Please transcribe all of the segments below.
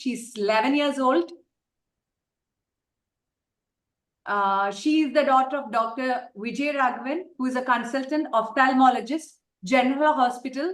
She's 11 years old. She is the daughter of Dr. Vijay Raghavan, who is a consultant ophthalmologist, General Hospital,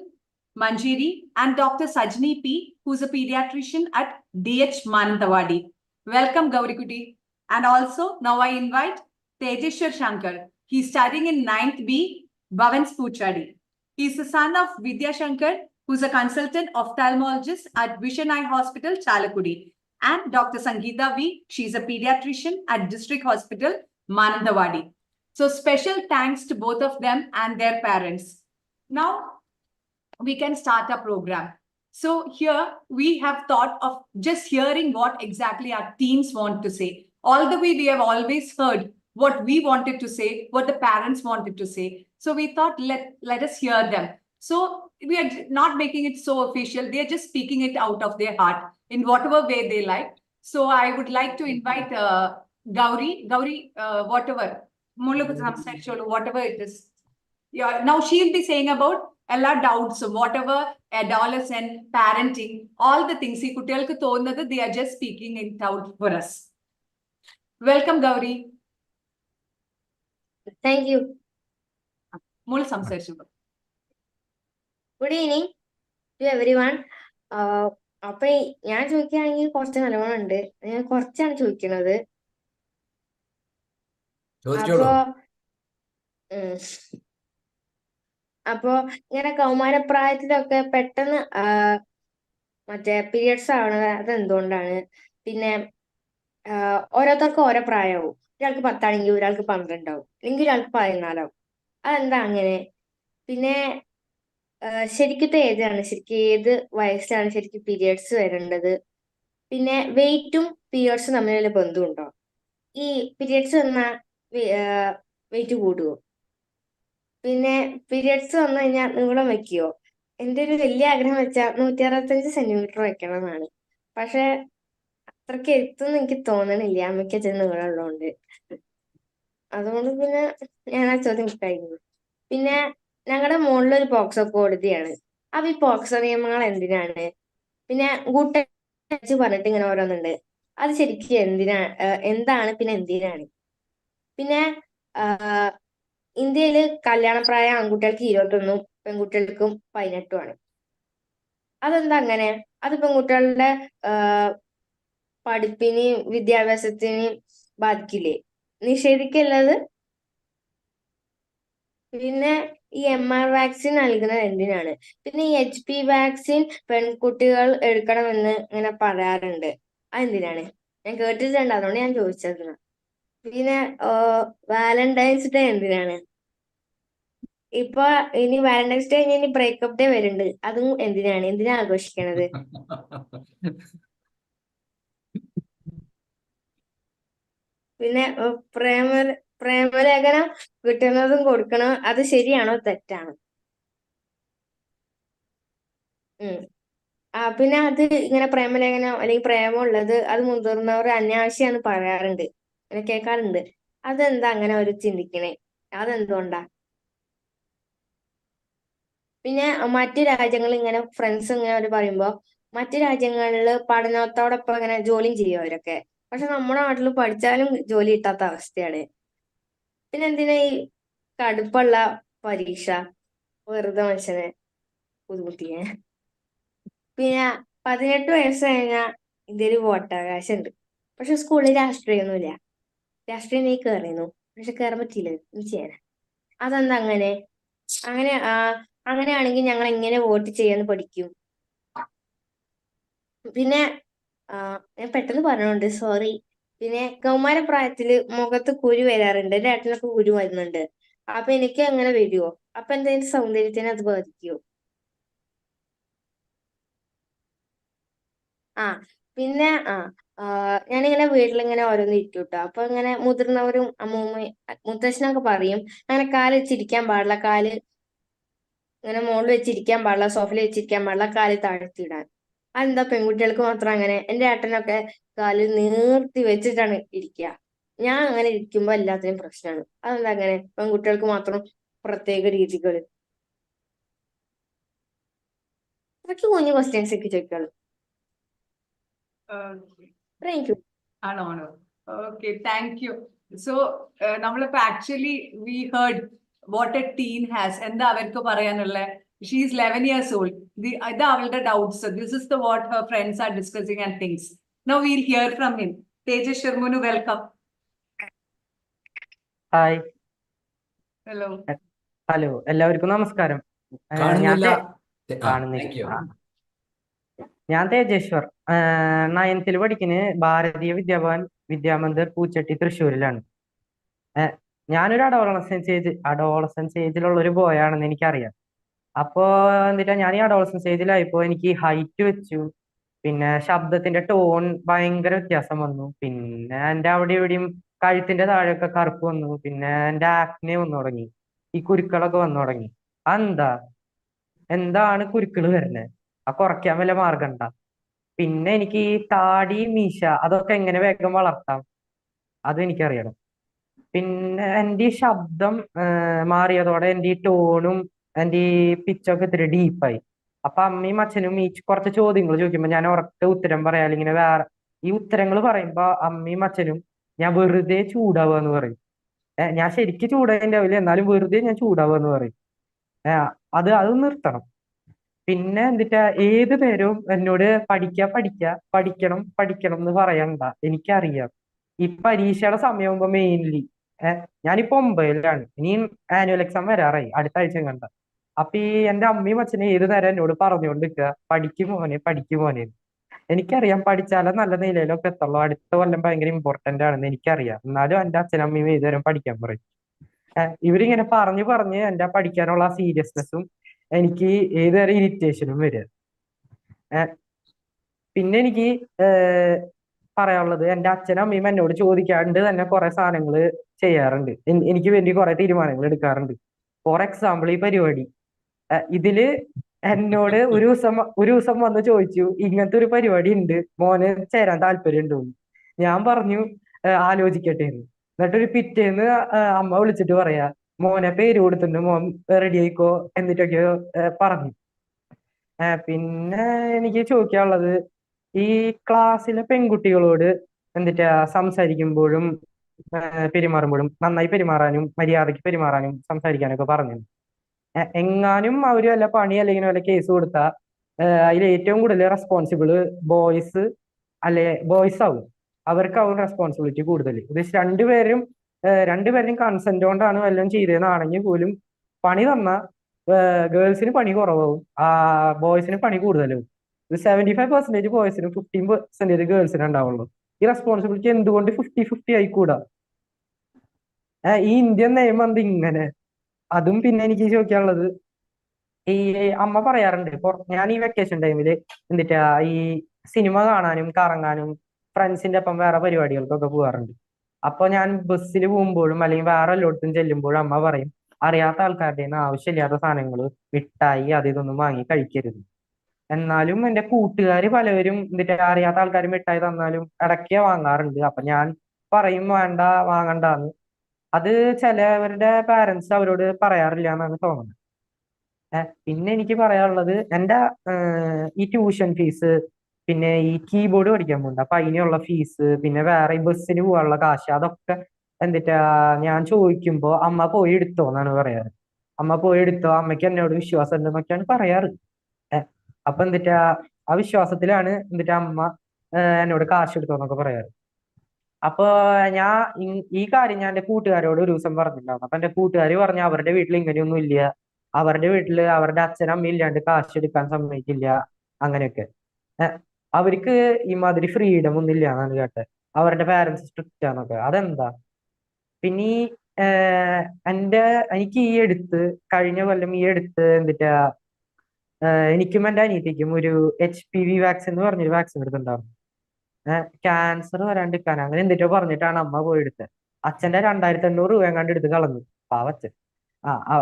Manjeri, and Dr. Sajni P, who is a pediatrician at DH Manantawadi. Welcome, Gaurikuti. And also, now I invite Tejeshwar Shankar. He's studying in 9th B, Bhavans Puchadi. He's the son of Vidya Shankar, who's a consultant ophthalmologist at Vision Eye Hospital, Chalakudi. And Dr. Sangeeta V, she's a pediatrician at District Hospital, Manantawadi. So special thanks to both of them and their parents. Now, we can start our program. So here we have thought of just hearing what exactly our teens want to say. All the way we have always heard what we wanted to say, what the parents wanted to say. So we thought, let us hear them. So we are not making it so official. They are just speaking it out of their heart in whatever way they like. So I would like to invite Gauri, whatever, whatever it is. Yeah, now she'll be saying about a lot of doubts, whatever, adolescent, parenting, all the things. They are just speaking it out for us. Welcome, Gauri. Thank you. Good evening to everyone. അപ്പൊ ഞാൻ ചോദിക്കുകയാണെങ്കിൽ കുറച്ച് നല്ലോണം ഉണ്ട്. ഞാൻ കുറച്ചാണ് ചോദിക്കുന്നത്. അപ്പോ ഇങ്ങനെ കൗമാരപ്രായത്തിലൊക്കെ പെട്ടെന്ന് മറ്റേ പീരിയഡ്സ് ആവണത് അതെന്തുകൊണ്ടാണ്? പിന്നെ ഓരോരുത്തർക്കും ഓരോ പ്രായമാവും. ഒരാൾക്ക് 10 ആണെങ്കിൽ ഒരാൾക്ക് 12 ആവും, അല്ലെങ്കിൽ ഒരാൾക്ക് 14 ആവും. അതെന്താ അങ്ങനെ? പിന്നെ ശരിക്കത്തെ ഏതാണ്, ശരിക്കും ഏത് വയസ്സിലാണ് ശരിക്കും പീരിയഡ്സ് വരേണ്ടത്? പിന്നെ വെയിറ്റും പീരിയഡ്സും തമ്മിലുള്ള ബന്ധമുണ്ടോ? ഈ പീരിയഡ്സ് വന്നാൽ വെയിറ്റ് കൂടുവോ? പിന്നെ പീരിയഡ്സ് വന്നു കഴിഞ്ഞാൽ നീളം വെക്കുവോ? എൻ്റെ ഒരു വലിയ ആഗ്രഹം വെച്ചാൽ 165 സെന്റിമീറ്റർ വെക്കണം എന്നാണ്. പക്ഷെ അത്രയ്ക്ക് എത്തുമെന്ന് എനിക്ക് തോന്നണില്ല, അമ്മയ്ക്ക് അച്ഛൻ നീളമുള്ളതുകൊണ്ട്. അതുകൊണ്ട് പിന്നെ ഞാൻ ആ ചോദ്യം വിട്ടായിരുന്നു. പിന്നെ ഞങ്ങളുടെ മുകളിലൊരു പോക്സോ കോടതിയാണ്. അപ്പൊ ഈ പോക്സോ നിയമങ്ങൾ എന്തിനാണ്? പിന്നെ കൂട്ടച്ച് പറഞ്ഞിട്ട് ഇങ്ങനെ ഓരോന്നുണ്ട്. അത് ശരിക്കും എന്താണ്, പിന്നെ എന്തിനാണ്? പിന്നെ ഇന്ത്യയിൽ കല്യാണപ്രായം ആൺകുട്ടികൾക്ക് 21, പെൺകുട്ടികൾക്കും 18 ആണ്. അതെന്താ അങ്ങനെ? അത് പെൺകുട്ടികളുടെ പഠിപ്പിനെയും വിദ്യാഭ്യാസത്തിനെയും ബാധിക്കില്ലേ? നിഷേധിക്കല്ലത്. പിന്നെ ഈ MR വാക്സിൻ നൽകുന്നത് എന്തിനാണ്? പിന്നെ ഈ HP വാക്സിൻ പെൺകുട്ടികൾ എടുക്കണമെന്ന് ഇങ്ങനെ പറയാറുണ്ട്. അതെന്തിനാണ്? ഞാൻ കേട്ടിട്ടുണ്ട്, അതുകൊണ്ട് ഞാൻ ചോദിച്ചത്. പിന്നെ വാലന്റൈൻസ് ഡേ എന്തിനാണ്? ഇപ്പൊ ഇനി വാലന്റൈൻസ് ഡേ ഇനി ബ്രേക്കപ്പ് ഡേ വരുന്നുണ്ട്. അതും എന്തിനാ ആഘോഷിക്കണത്? പിന്നെ പ്രേമലേഖനം കിട്ടുന്നതും കൊടുക്കണം, അത് ശരിയാണോ തെറ്റാണോ? പിന്നെ അത് ഇങ്ങനെ പ്രേമലേഖനം അല്ലെങ്കിൽ പ്രേമമുള്ളത് അത് മുതിർന്നവർ അനാവശ്യമാണെന്ന് പറയാറുണ്ട്, അങ്ങനെ കേൾക്കാറുണ്ട്. അതെന്താ അങ്ങനെ ഒരു ചിന്തിക്കണേ? അതെന്തുകൊണ്ടാ? പിന്നെ മറ്റു രാജ്യങ്ങളിൽ ഇങ്ങനെ ഫ്രണ്ട്സ് ഇങ്ങനെ അവർ പറയുമ്പോ മറ്റു രാജ്യങ്ങളിൽ പഠനത്തോടൊപ്പം ഇങ്ങനെ ജോലിയും ചെയ്യും അവരൊക്കെ. പക്ഷെ നമ്മുടെ നാട്ടിൽ പഠിച്ചാലും ജോലി കിട്ടാത്ത അവസ്ഥയാണ്. പിന്നെ എന്തിനാ ഈ കടുപ്പുള്ള പരീക്ഷ വെറുതെ മനുഷ്യനെ ബുദ്ധിമുട്ടിയെ? പിന്നെ 18 വയസ്സ് കഴിഞ്ഞാൽ ഇന്ത്യയിൽ വോട്ടവകാശം ഉണ്ട്. പക്ഷെ സ്കൂളിൽ രാഷ്ട്രീയമൊന്നുമില്ല. രാഷ്ട്രീയം നീ കയറിയിരുന്നു, പക്ഷെ കയറാൻ പറ്റിയില്ല, നീ ചെയ്യാനാ. അതെന്താ അങ്ങനെ? അങ്ങനെയാണെങ്കിൽ ഞങ്ങൾ എങ്ങനെ വോട്ട് ചെയ്യാന്ന് പഠിക്കും? പിന്നെ ഞാൻ പെട്ടെന്ന് പറഞ്ഞോണ്ട് സോറി. പിന്നെ കൗമാരപ്രായത്തില് മുഖത്ത് കുരു വരാറുണ്ട്. എൻ്റെ ഏട്ടനൊക്കെ കുരു വരുന്നുണ്ട്. അപ്പൊ എനിക്ക് അങ്ങനെ വരുമോ? അപ്പൊ എന്തെങ്കിലും സൗന്ദര്യത്തിനെ അത് ബാധിക്കുമോ? പിന്നെ ഞാനിങ്ങനെ വീട്ടിലിങ്ങനെ ഓരോന്ന് ഇരിക്കും കേട്ടോ. അപ്പൊ ഇങ്ങനെ മുതിർന്നവരും മുത്തശ്ശനൊക്കെ പറയും അങ്ങനെ കാല് വെച്ചിരിക്കാൻ പാടില്ല, കാല് ഇങ്ങനെ മുകളിൽ വെച്ചിരിക്കാൻ പാടില്ല, സോഫയിൽ വെച്ചിരിക്കാൻ പാടില്ല, കാല് താഴ്ത്തിയിടാൻ. അതെന്താ പെൺകുട്ടികൾക്ക് മാത്രം അങ്ങനെ? എൻ്റെ ഏട്ടനൊക്കെ കാല് നീർത്തി വെച്ചിട്ടാണ് ഇരിക്കുക. ഞാൻ അങ്ങനെ ഇരിക്കുമ്പോ എല്ലാത്തിനും പ്രശ്നമാണ്. അതെന്താ അങ്ങനെ? പെൺകുട്ടികൾക്ക് മാത്രം പ്രത്യേക രീതികൾ. അതൊക്കെ കുഞ്ഞു ക്വസ്റ്റ്യൻസ് ഒക്കെ ചോദിക്കുള്ളൂ. Okay. Thank you. ആണോ ആണോ ഓക്കെ താങ്ക് യു സോ നമ്മളിപ്പോ actually we heard what a teen has എന്താ അവർക്ക് പറയാനുള്ള ഷീ ഈസ് 11 years old ഇത് അവളുടെ doubts this is the what her friends are discussing and things now we'll hear from him Tejas ശർമുനു welcome hi. Hello hello, എല്ലാവർക്കും നമസ്കാരം. ഞാൻ കാണുന്നില്ല. കാണുന്നില്ല. Thank you. ഞാൻ തേജേശ്വർ, 9th പഠിക്കുന്ന ഭാരതീയ വിദ്യാമന്ദിർ പൂച്ചട്ടി തൃശ്ശൂരിലാണ്. ഞാനൊരു അഡോളസൻസ് ഏജിലുള്ള ഒരു ബോയ് ആണെന്ന് എനിക്കറിയാം. അപ്പോ എന്നിട്ടാ ഞാൻ ഈ അഡോളസൻസ് ഏജിലായപ്പോ എനിക്ക് ഹൈറ്റ് വെച്ചു, പിന്നെ ശബ്ദത്തിന്റെ ടോൺ ഭയങ്കര വ്യത്യാസം വന്നു, പിന്നെ എന്റെ അവിടെ ഇവിടെയും കഴുത്തിന്റെ താഴെയൊക്കെ കറുപ്പ് വന്നു, പിന്നെ എന്റെ ആക്നെ വന്നു തുടങ്ങി, ഈ കുരുക്കളൊക്കെ വന്നു തുടങ്ങി. അതെന്താ എന്താണ് കുരുക്കള് വരുന്നത്? ആ കുറയ്ക്കാൻ വല്ല മാർഗം ഉണ്ടാ? പിന്നെ എനിക്ക് ഈ താടി മീശ അതൊക്കെ എങ്ങനെ വേഗം വളർത്താം അതും എനിക്കറിയണം. പിന്നെ എന്റെ ഈ ശബ്ദം മാറിയതോടെ എന്റെ ഈ ടോണും എന്റെ ഈ പിച്ചൊക്കെ ഇത്തിരി ഡീപ്പായി. അപ്പൊ അമ്മയും അച്ഛനും ഈ കുറച്ച് ചോദ്യങ്ങൾ ചോദിക്കുമ്പോ ഞാൻ ഉറക്കെ ഉത്തരം പറയാം, അല്ലെങ്കിൽ ഇങ്ങനെ വേറെ ഈ ഉത്തരങ്ങൾ പറയുമ്പോ അമ്മയും അച്ഛനും ഞാൻ വെറുതെ ചൂടാവുക എന്ന് പറയും. ഞാൻ ശരിക്കും ചൂടായിണ്ടാവില്ല, എന്നാലും വെറുതെ ഞാൻ ചൂടാവുക എന്ന് പറയും. അത് നിർത്തണം. പിന്നെ എന്നിട്ടാ ഏത് നേരവും എന്നോട് പഠിക്കണം പഠിക്കണം എന്ന് പറയണ്ട, എനിക്കറിയാം. ഈ പരീക്ഷയുടെ സമയമാകുമ്പോ മെയിൻലി ഞാനിപ്പോ 9ലാണ്, ഇനിയും ആനുവൽ എക്സാം വരാറായി, അടുത്ത ആഴ്ച കണ്ട. അപ്പൊ ഈ എന്റെ അമ്മയും അച്ഛനും ഏത് നേരം എന്നോട് പറഞ്ഞുകൊണ്ടിരിക്കുക പഠിക്കും മോനെ പഠിക്കും മോനെ. എനിക്കറിയാം പഠിച്ചാലേ നല്ല നിലയിലൊക്കെ എത്തുള്ളൂ, അടുത്ത കൊല്ലം ഭയങ്കര ഇമ്പോർട്ടന്റ് ആണെന്ന് എനിക്കറിയാം. എന്നാലും എന്റെ അച്ഛനമ്മയും ഏതുവരെ പഠിക്കാൻ പറയും. ഇവരിങ്ങനെ പറഞ്ഞ് എന്റെ പഠിക്കാനുള്ള സീരിയസ്നെസ്സും എനിക്ക് ഏതുവരെ ഇറിറ്റേഷനും വരിക. പിന്നെ എനിക്ക് പറയാനുള്ളത്, എന്റെ അച്ഛനും അമ്മയും എന്നോട് ചോദിക്കാണ്ട് തന്നെ കുറെ സാധനങ്ങൾ ചെയ്യാറുണ്ട്, എനിക്ക് വേണ്ടി കുറെ തീരുമാനങ്ങൾ എടുക്കാറുണ്ട്. ഫോർ എക്സാമ്പിൾ ഈ പരിപാടി, ഇതില് എന്നോട് ഒരു ദിവസം വന്ന് ചോദിച്ചു, ഇങ്ങനത്തെ ഒരു പരിപാടി ഉണ്ട് മോന് ചേരാൻ താല്പര്യം ഉണ്ടോന്ന്. ഞാൻ പറഞ്ഞു ആലോചിക്കട്ടെ എന്ന്. എന്നിട്ടൊരു പിറ്റേന്ന് അമ്മ വിളിച്ചിട്ട് പറയാ, മോനെ പേര് കൊടുത്തിട്ടുണ്ട്, മോൻ റെഡി ആയിക്കോ എന്നിട്ടൊക്കെയോ പറഞ്ഞു. പിന്നെ എനിക്ക് ചോദിക്കാനുള്ളത്, ഈ ക്ലാസ്സിലെ പെൺകുട്ടികളോട് എന്നിട്ടാ സംസാരിക്കുമ്പോഴും പെരുമാറുമ്പോഴും നന്നായി പെരുമാറാനും മര്യാദയ്ക്ക് പെരുമാറാനും സംസാരിക്കാനൊക്കെ പറഞ്ഞു. എങ്ങാനും അവര് വല്ല പണി അല്ലെങ്കിൽ വല്ല കേസ് കൊടുത്താൽ അതിൽ ഏറ്റവും കൂടുതൽ റെസ്പോൺസിബിള് ബോയ്സ് ആവും, അവർക്കാവും റെസ്പോൺസിബിലിറ്റി കൂടുതൽ. ഇത് രണ്ടുപേരും കൺസെന്റ് കൊണ്ടാണ് വല്ലതും ചെയ്തതെന്നാണെങ്കിൽ പോലും പണി തന്ന ഗേൾസിന് പണി കുറവാവും, ബോയ്സിന് പണി കൂടുതലാവും. ഇത് 75% ബോയ്സിനും 15% ഗേൾസിനും ഉണ്ടാവുള്ളൂ. ഈ റെസ്പോൺസിബിലിറ്റി എന്തുകൊണ്ട് 50-50 ആയിക്കൂടാ? ഈ ഇന്ത്യൻ നിയമം എന്ത് ഇങ്ങനെ? അതും പിന്നെ എനിക്ക് ചോദിക്കാനുള്ളത്, ഈ അമ്മ പറയാറുണ്ട്, ഞാൻ ഈ വെക്കേഷൻ ടൈമില് എന്നിട്ടാ ഈ സിനിമ കാണാനും കറങ്ങാനും ഫ്രണ്ട്സിന്റെ ഒപ്പം വേറെ പരിപാടികൾക്കൊക്കെ പോകാറുണ്ട്. അപ്പൊ ഞാൻ ബസ്സിൽ പോകുമ്പോഴും അല്ലെങ്കിൽ വേറെ എല്ലായിടത്തും ചെല്ലുമ്പോഴും അമ്മ പറയും, അറിയാത്ത ആൾക്കാരുടെ നിന്ന് ആവശ്യമില്ലാത്ത സാധനങ്ങൾ മിഠായി അത് ഇതൊന്നും വാങ്ങി കഴിക്കരുത്. എന്നാലും എന്റെ കൂട്ടുകാര് പലവരും എന്നിട്ട് അറിയാത്ത ആൾക്കാർ മിഠായി തന്നാലും ഇടയ്ക്ക് വാങ്ങാറുണ്ട്. അപ്പൊ ഞാൻ പറയും വേണ്ട വാങ്ങണ്ടാന്ന്. അത് ചിലവരുടെ പാരന്റ്സ് അവരോട് പറയാറില്ല എന്നാണ് തോന്നുന്നത്. പിന്നെ എനിക്ക് പറയാനുള്ളത്, എന്റെ ഈ ട്യൂഷൻ ഫീസ്, പിന്നെ ഈ കീബോർഡ് പഠിക്കാൻ പോകുന്നുണ്ട്, അപ്പൊ അതിനുള്ള ഫീസ്, പിന്നെ വേറെ ഈ ബസ്സിന് പോകാനുള്ള കാശ്, അതൊക്കെ എന്നിട്ടാ ഞാൻ ചോദിക്കുമ്പോ അമ്മ പോയി എടുത്തോ എന്നാണ് പറയാറ്. അമ്മ പോയി എടുത്തോ, അമ്മയ്ക്ക് എന്നോട് വിശ്വാസം ഉണ്ടെന്നൊക്കെയാണ് പറയാറ്. അപ്പൊ എന്നിട്ടാ ആ വിശ്വാസത്തിലാണ് എന്നിട്ട് അമ്മ എന്നോട് കാശ് എടുത്തോ എന്നൊക്കെ പറയാറ്. അപ്പൊ ഞാൻ ഈ കാര്യം ഞാൻ എന്റെ കൂട്ടുകാരോട് ഒരു ദിവസം പറഞ്ഞിട്ടുണ്ടായിരുന്നു. അപ്പൊ എന്റെ കൂട്ടുകാര് പറഞ്ഞു അവരുടെ വീട്ടിൽ ഇങ്ങനെയൊന്നും ഇല്ല, അവരുടെ വീട്ടില് അവരുടെ അച്ഛനമ്മ ഇല്ലാണ്ട് കാശ് എടുക്കാൻ സമ്മതിക്കില്ല, അങ്ങനെയൊക്കെ. അവർക്ക് ഈ മാതിരി ഫ്രീഡം ഒന്നും ഇല്ല എന്നാണ് കേട്ടത്, അവരുടെ പാരന്റ്സ് സ്ട്രിക്റ്റ് ആന്നൊക്കെ. അതെന്താ? പിന്നെ ഈ എന്റെ എനിക്ക് കഴിഞ്ഞ കൊല്ലം എന്നിട്ടാ എനിക്കും എന്റെ അനിയത്തിക്കും ഒരു HPV വാക്സിൻ എന്ന് പറഞ്ഞൊരു വാക്സിൻ എടുത്തിട്ടുണ്ടായിരുന്നു. ക്യാൻസർ വരാണ്ടിരിക്കാൻ അങ്ങനെ എന്തിട്ടോ പറഞ്ഞിട്ടാണ് അമ്മ പോയി എടുത്തത്. അച്ഛന്റെ 2500 രൂപ എങ്ങാണ്ട് എടുത്ത് കളഞ്ഞു, പാവച്ചൻ.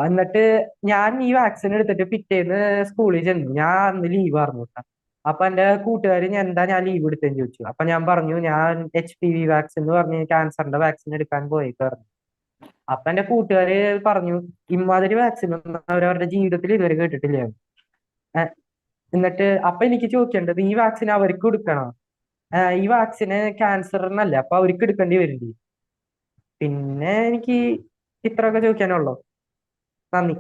എന്നിട്ട് ഞാൻ ഈ വാക്സിൻ എടുത്തിട്ട് പിറ്റേന്ന് സ്കൂളിൽ ചെന്നു, ഞാൻ അന്ന് ലീവ് ആയിരുന്നു കേട്ടോ. അപ്പൊ എന്റെ കൂട്ടുകാര് ഞാൻ ലീവ് എടുത്തെന്ന് ചോദിച്ചു. അപ്പൊ ഞാൻ പറഞ്ഞു ഞാൻ HPV വാക്സിൻ എന്ന് പറഞ്ഞ് ക്യാൻസറിന്റെ വാക്സിൻ എടുക്കാൻ പോയേക്കായിരുന്നു. അപ്പൊ എന്റെ കൂട്ടുകാര് പറഞ്ഞു ഇമാതിരി വാക്സിൻ ഒന്നും അവരവരുടെ ജീവിതത്തിൽ ഇതുവരെ കേട്ടിട്ടില്ല. എന്നിട്ട് അപ്പൊ എനിക്ക് ചോദിക്കേണ്ടത്, ഈ വാക്സിൻ അവർക്ക് കൊടുക്കണോ? ഈ വാക്സിന് ക്യാൻസറിനല്ല, അപ്പൊ അവർക്ക് എടുക്കേണ്ടി വരില്ലേ? പിന്നെ എനിക്ക് ഇത്രയൊക്കെ ചോദിക്കാനുള്ളൂ. നന്ദി.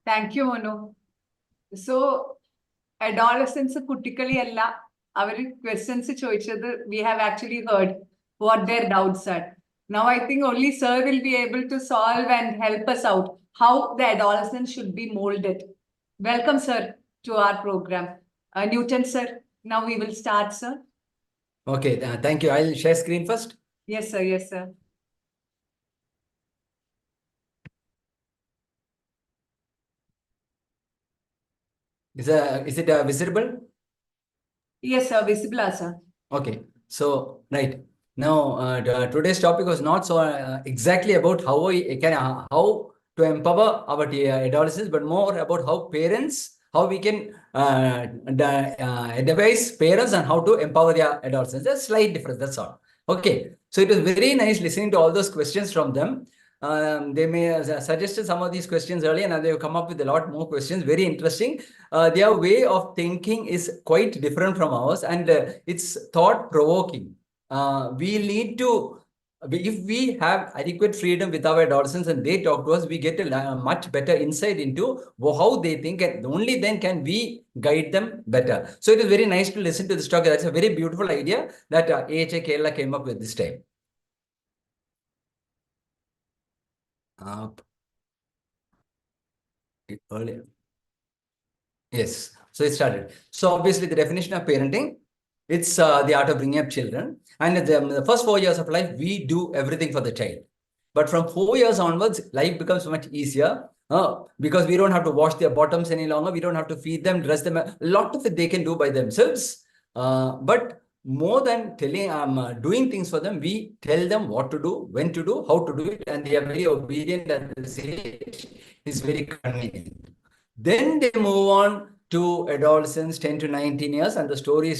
Thank you, Monu. So, adolescents കുട്ടികളി അല്ല അവർ questions ചോദിച്ചത്. We have actually heard what their doubts are. Now I think only sir will be able to solve and help us out how the adolescents should be molded. Welcome, sir, to our program. Newton, sir, now we will start, sir. Okay, thank you. I'll share screen first. Yes, sir. Yes, sir. Is it visible? Yes, sir. Visible, sir. Okay, so right now today's topic was not so exactly about how we can how to empower our adolescents, but more about how parents, how we can advise parents on how to empower their adolescents. There's a slight difference, that's all. Okay, so it was very nice listening to all those questions from them. They may have suggested some of these questions earlier, and they've come up with a lot more questions. Very interesting. Their way of thinking is quite different from ours, and it's thought-provoking. We need to, if we have adequate freedom with our adolescents and they talk to us, we get a much better insight into how they think, and only then can we guide them better. So it is very nice to listen to this talk. That's a very beautiful idea that AHA Kerala came up with this time. Earlier. Yes, so it started. So obviously the definition of parenting, it's the art of bringing up children. And the first 4 years of life, we do everything for the child. But from 4 years onwards, life becomes much easier because we don't have to wash their bottoms any longer. We don't have to feed them, dress them. A lot of it they can do by themselves. But more than telling, doing things for them, we tell them what to do, when to do, how to do it, and they are very obedient at this age. It's very convenient. Then they move on to adolescence, 10 to 19 years, and the story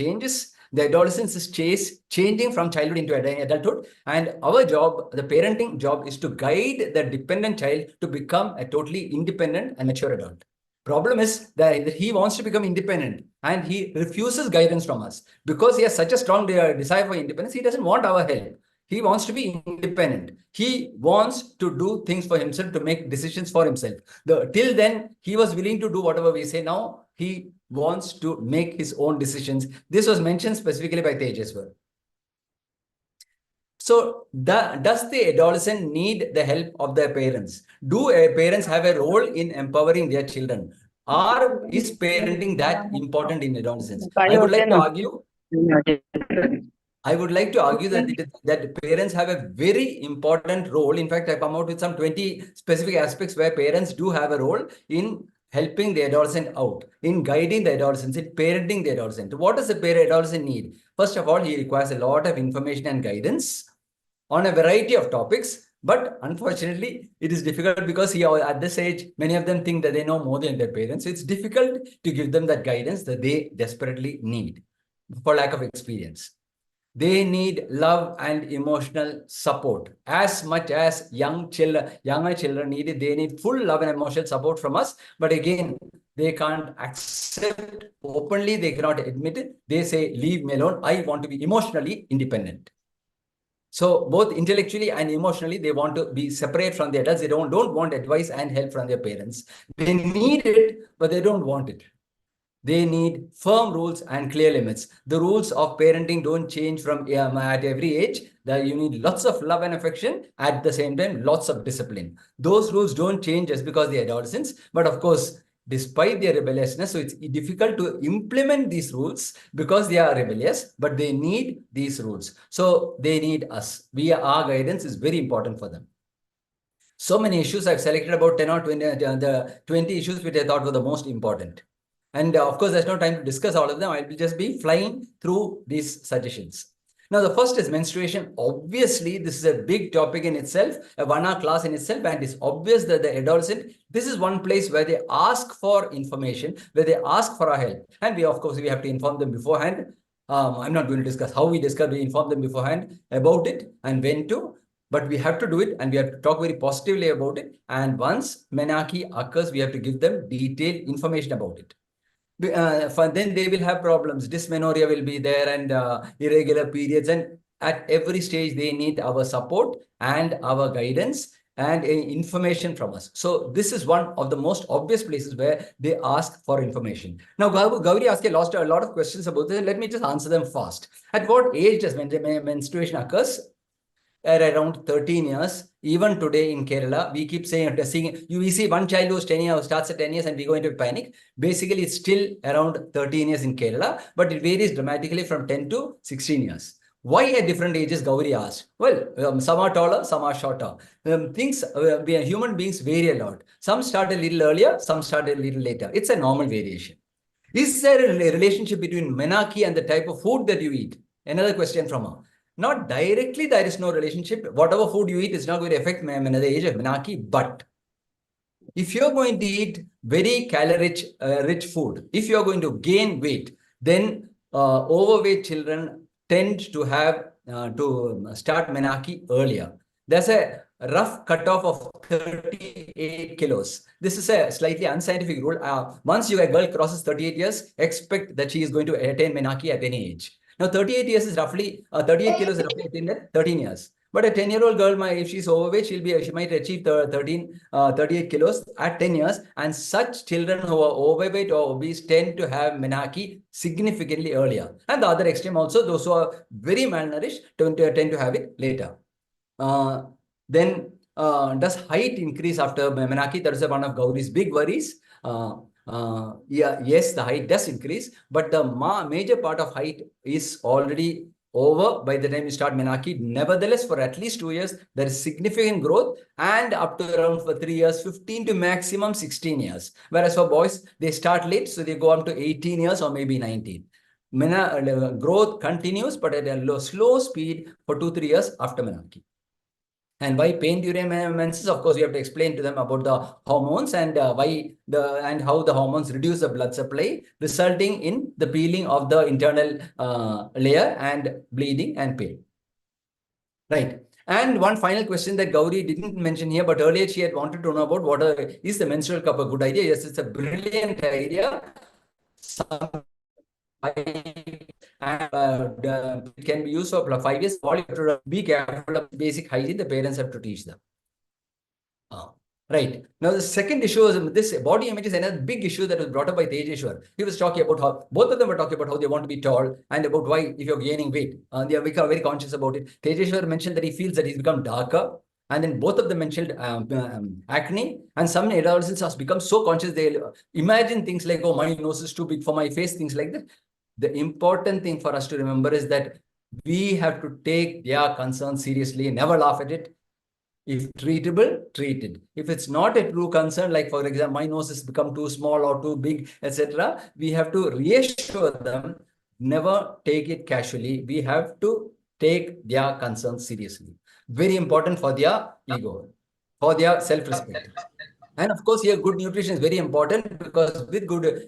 changes. The adolescence is changing from childhood into adulthood, and our job, the parenting job, is to guide the dependent child to become a totally independent and mature adult. Problem is that he wants to become independent and he refuses guidance from us because he has such a strong desire for independence. He doesn't want our help. He wants to be independent. He wants to do things for himself, to make decisions for himself. Till then, he was willing to do whatever we say. Now, he wants to make his own decisions. This was mentioned specifically by Tej as well. So, does the adolescent need the help of their parents? Do parents have a role in empowering their children? Or is parenting that important in adolescence? I would like to argue that parents have a very important role. In fact, I come out with some 20 specific aspects where parents do have a role in helping the adolescent out, in guiding the adolescent, in parenting the adolescent. What does the adolescent need? First of all, he requires a lot of information and guidance on a variety of topics. But unfortunately, it is difficult because at this age, many of them think that they know more than their parents. It's difficult to give them that guidance that they desperately need for lack of experience. They need love and emotional support as much as younger children need it. They need full love and emotional support from us. But again, they can't accept openly. They cannot admit it. They say, leave me alone. I want to be emotionally independent. So both intellectually and emotionally, they want to be separate from the adults. They don't want advice and help from their parents. They need it, but they don't want it. They need firm rules and clear limits. The rules of parenting don't change from at every age. You need lots of love and affection. At the same time, lots of discipline. Those rules don't change just because they're adolescents. But of course, despite their rebelliousness, so it's difficult to implement these rules because they are rebellious, but they need these rules. So they need us. Our guidance is very important for them. So many issues. I've selected about 10 or 20, the 20 issues which I thought were the most important. And of course, there's no time to discuss all of them. I will just be flying through these suggestions. Now, the first is menstruation. Obviously, this is a big topic in itself, a 1-hour class in itself, and it's obvious that the adolescent, this is one place where they ask for information, where they ask for our help. And we, of course, we have to inform them beforehand. I'm not going to discuss how we discuss, we inform them beforehand about it and when to. But we have to do it and we have to talk very positively about it. And once menarche occurs, we have to give them detailed information about it. then they will have problems. Dysmenorrhea will be there and irregular periods. And at every stage, they need our support and our guidance and information from us. So this is one of the most obvious places where they ask for information. Now, Gauri asked a lot of questions about this. Let me just answer them fast. At what age does menstruation occurs? At around 13 years. Even today in Kerala, we keep saying, we see one child who's 10 years, starts at 10 years and we go into panic. Basically, it's still around 13 years in Kerala, but it varies dramatically from 10 to 16 years. Why at different ages, Gauri asked? Well, some are taller, some are shorter. Human beings vary a lot. Some start a little earlier, some start a little later. It's a normal variation. Is there a relationship between menarche and the type of food that you eat? Another question from her. Not directly, there is no relationship. Whatever food you eat is not going to affect the age of menarche, but if you're going to eat very calorie rich food, if you're going to gain weight, then overweight children tend to have to start menarche earlier. There's a rough cutoff of 38 kilos. This is a slightly unscientific rule. Once a girl crosses 38 years, expect that she is going to attain menarche at any age. Now, 38 years is roughly, 38 kilos is roughly attained at 13 years. But a 10-year-old girl, if she's overweight, she might achieve 38 kilos at 10 years. And such children who are overweight or obese tend to have menarche significantly earlier. And the other extreme also, those who are very malnourished tend to have it later. Then does height increase after menarche? That is one of Gauri's big worries. Yes, the height does increase, but the major part of height is already over by the time you start menarche. Nevertheless, for at least 2 years, there is significant growth, and up to around for 3 years, 15 to maximum 16 years. Whereas for boys, they start late, so they go up to 18 years or maybe 19. Growth continues, but at a slow speed for 2-3 years after menarche. And why pain during menses? Of course, you have to explain to them about the hormones and how the hormones reduce the blood supply, resulting in the peeling of the internal layer and bleeding and pain. Right. And one final question that Gauri didn't mention here, but earlier she had wanted to know about is the menstrual cup a good idea? Yes, it's a brilliant idea. It can be used for 5 years. All you have to be careful of basic hygiene. The parents have to teach them. Right. Now, the second issue is this body image is another big issue that was brought up by Tejeshwar. He was talking about how both of them were talking about how they want to be tall and about why, if you're gaining weight, they have become very conscious about it. Tejeshwar mentioned that he feels that he's become darker. And then both of them mentioned acne. And some adolescents have become so conscious, they imagine things like, oh, my nose is too big for my face, things like that. The important thing for us to remember is that we have to take their concerns seriously, never laugh at it. If treatable, treat it. If it's not a true concern, like for example, my nose has become too small or too big, etc., we have to reassure them, never take it casually. We have to take their concerns seriously. Very important for their ego, for their self-respect. And of course, here good nutrition is very important, because with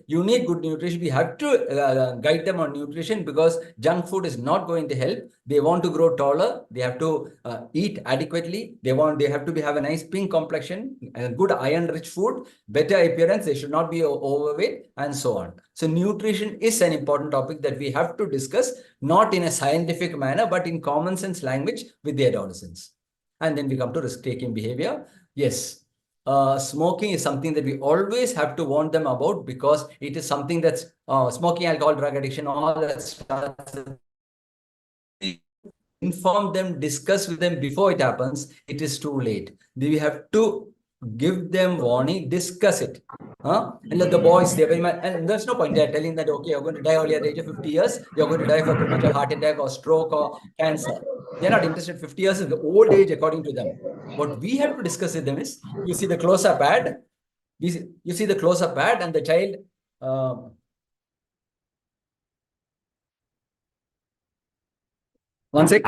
you need good nutrition. We have to guide them on nutrition, because junk food is not going to help. They want to grow taller. They have to eat adequately. They have to have a nice pink complexion, good iron-rich food, better appearance. They should not be overweight, and so on. So nutrition is an important topic that we have to discuss, not in a scientific manner, but in common sense language with the adolescents. And then we come to risk-taking behavior. Yes. Smoking is something that we always have to warn them about, because it is something that's smoking, alcohol, drug addiction, all that starts. Inform them, discuss with them before it happens. It is too late. We have to give them warning, discuss it. And let the boys, they're very much, and there's no point there telling that, okay, you're going to die only at the age of 50 years, you're going to die for premature heart attack or stroke or cancer. They're not interested. 50 years is the old age according to them. What we have to discuss with them is, you see the close-up ad, you see the close-up ad, and the child, one sec.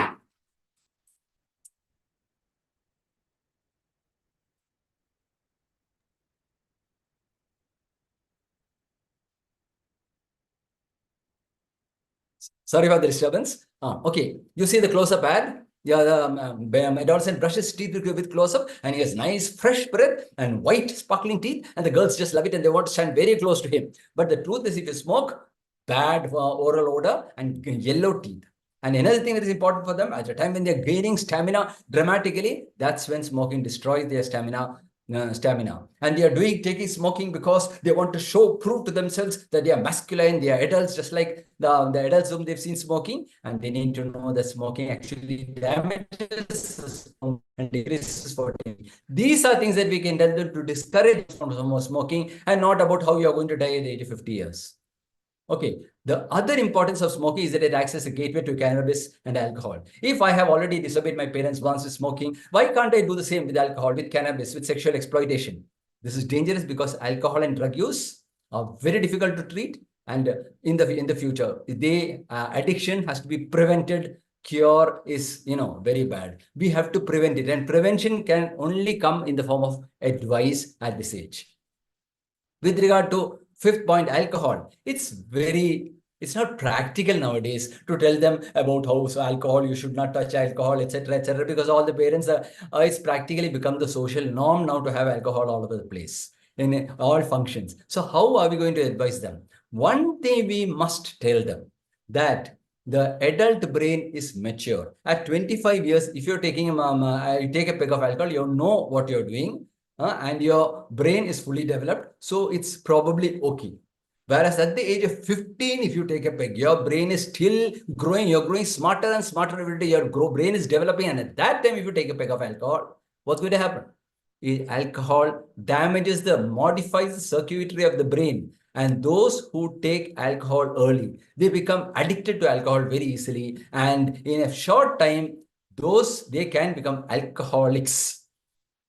Sorry for the disturbance. Okay, you see the close-up ad. the adolescent brushes teeth with close-up, and he has nice fresh breath and white sparkling teeth, and the girls just love it and they want to stand very close to him. But the truth is, if you smoke, bad oral odor and yellow teeth. And another thing that is important for them, at the time when they're gaining stamina dramatically, that's when smoking destroys their stamina. And they are taking smoking because they want to prove to themselves that they are masculine, they are adults, just like the adults whom they've seen smoking. And they need to know that smoking actually damages and decreases fertility. These are things that we can tell them to discourage from smoking, and not about how you are going to die at the age of 50 years. Okay, the other importance of smoking is that it acts as a gateway to cannabis and alcohol. If I have already disobeyed my parents once with smoking, why can't I do the same with alcohol, with cannabis, with sexual exploitation? This is dangerous because alcohol and drug use are very difficult to treat, and in the future, addiction has to be prevented. Cure is very bad. We have to prevent it, and prevention can only come in the form of advice at this age. With regard to fifth point, alcohol, it's not practical nowadays to tell them about how alcohol, you should not touch alcohol, etc., because all the parents it's practically become the social norm now to have alcohol all over the place in all functions. So how are we going to advise them? One thing we must tell them, that the adult brain is mature. At 25 years, if you're taking you take a peg of alcohol, you know what you're doing. And your brain is fully developed, so it's probably okay. Whereas at the age of 15, if you take a peg, your brain is still growing. You're growing smarter and smarter every day. Your brain is developing. And at that time, if you take a peg of alcohol, what's going to happen? Alcohol modifies the circuitry of the brain. And those who take alcohol early, they become addicted to alcohol very easily. And in a short time, they can become alcoholics.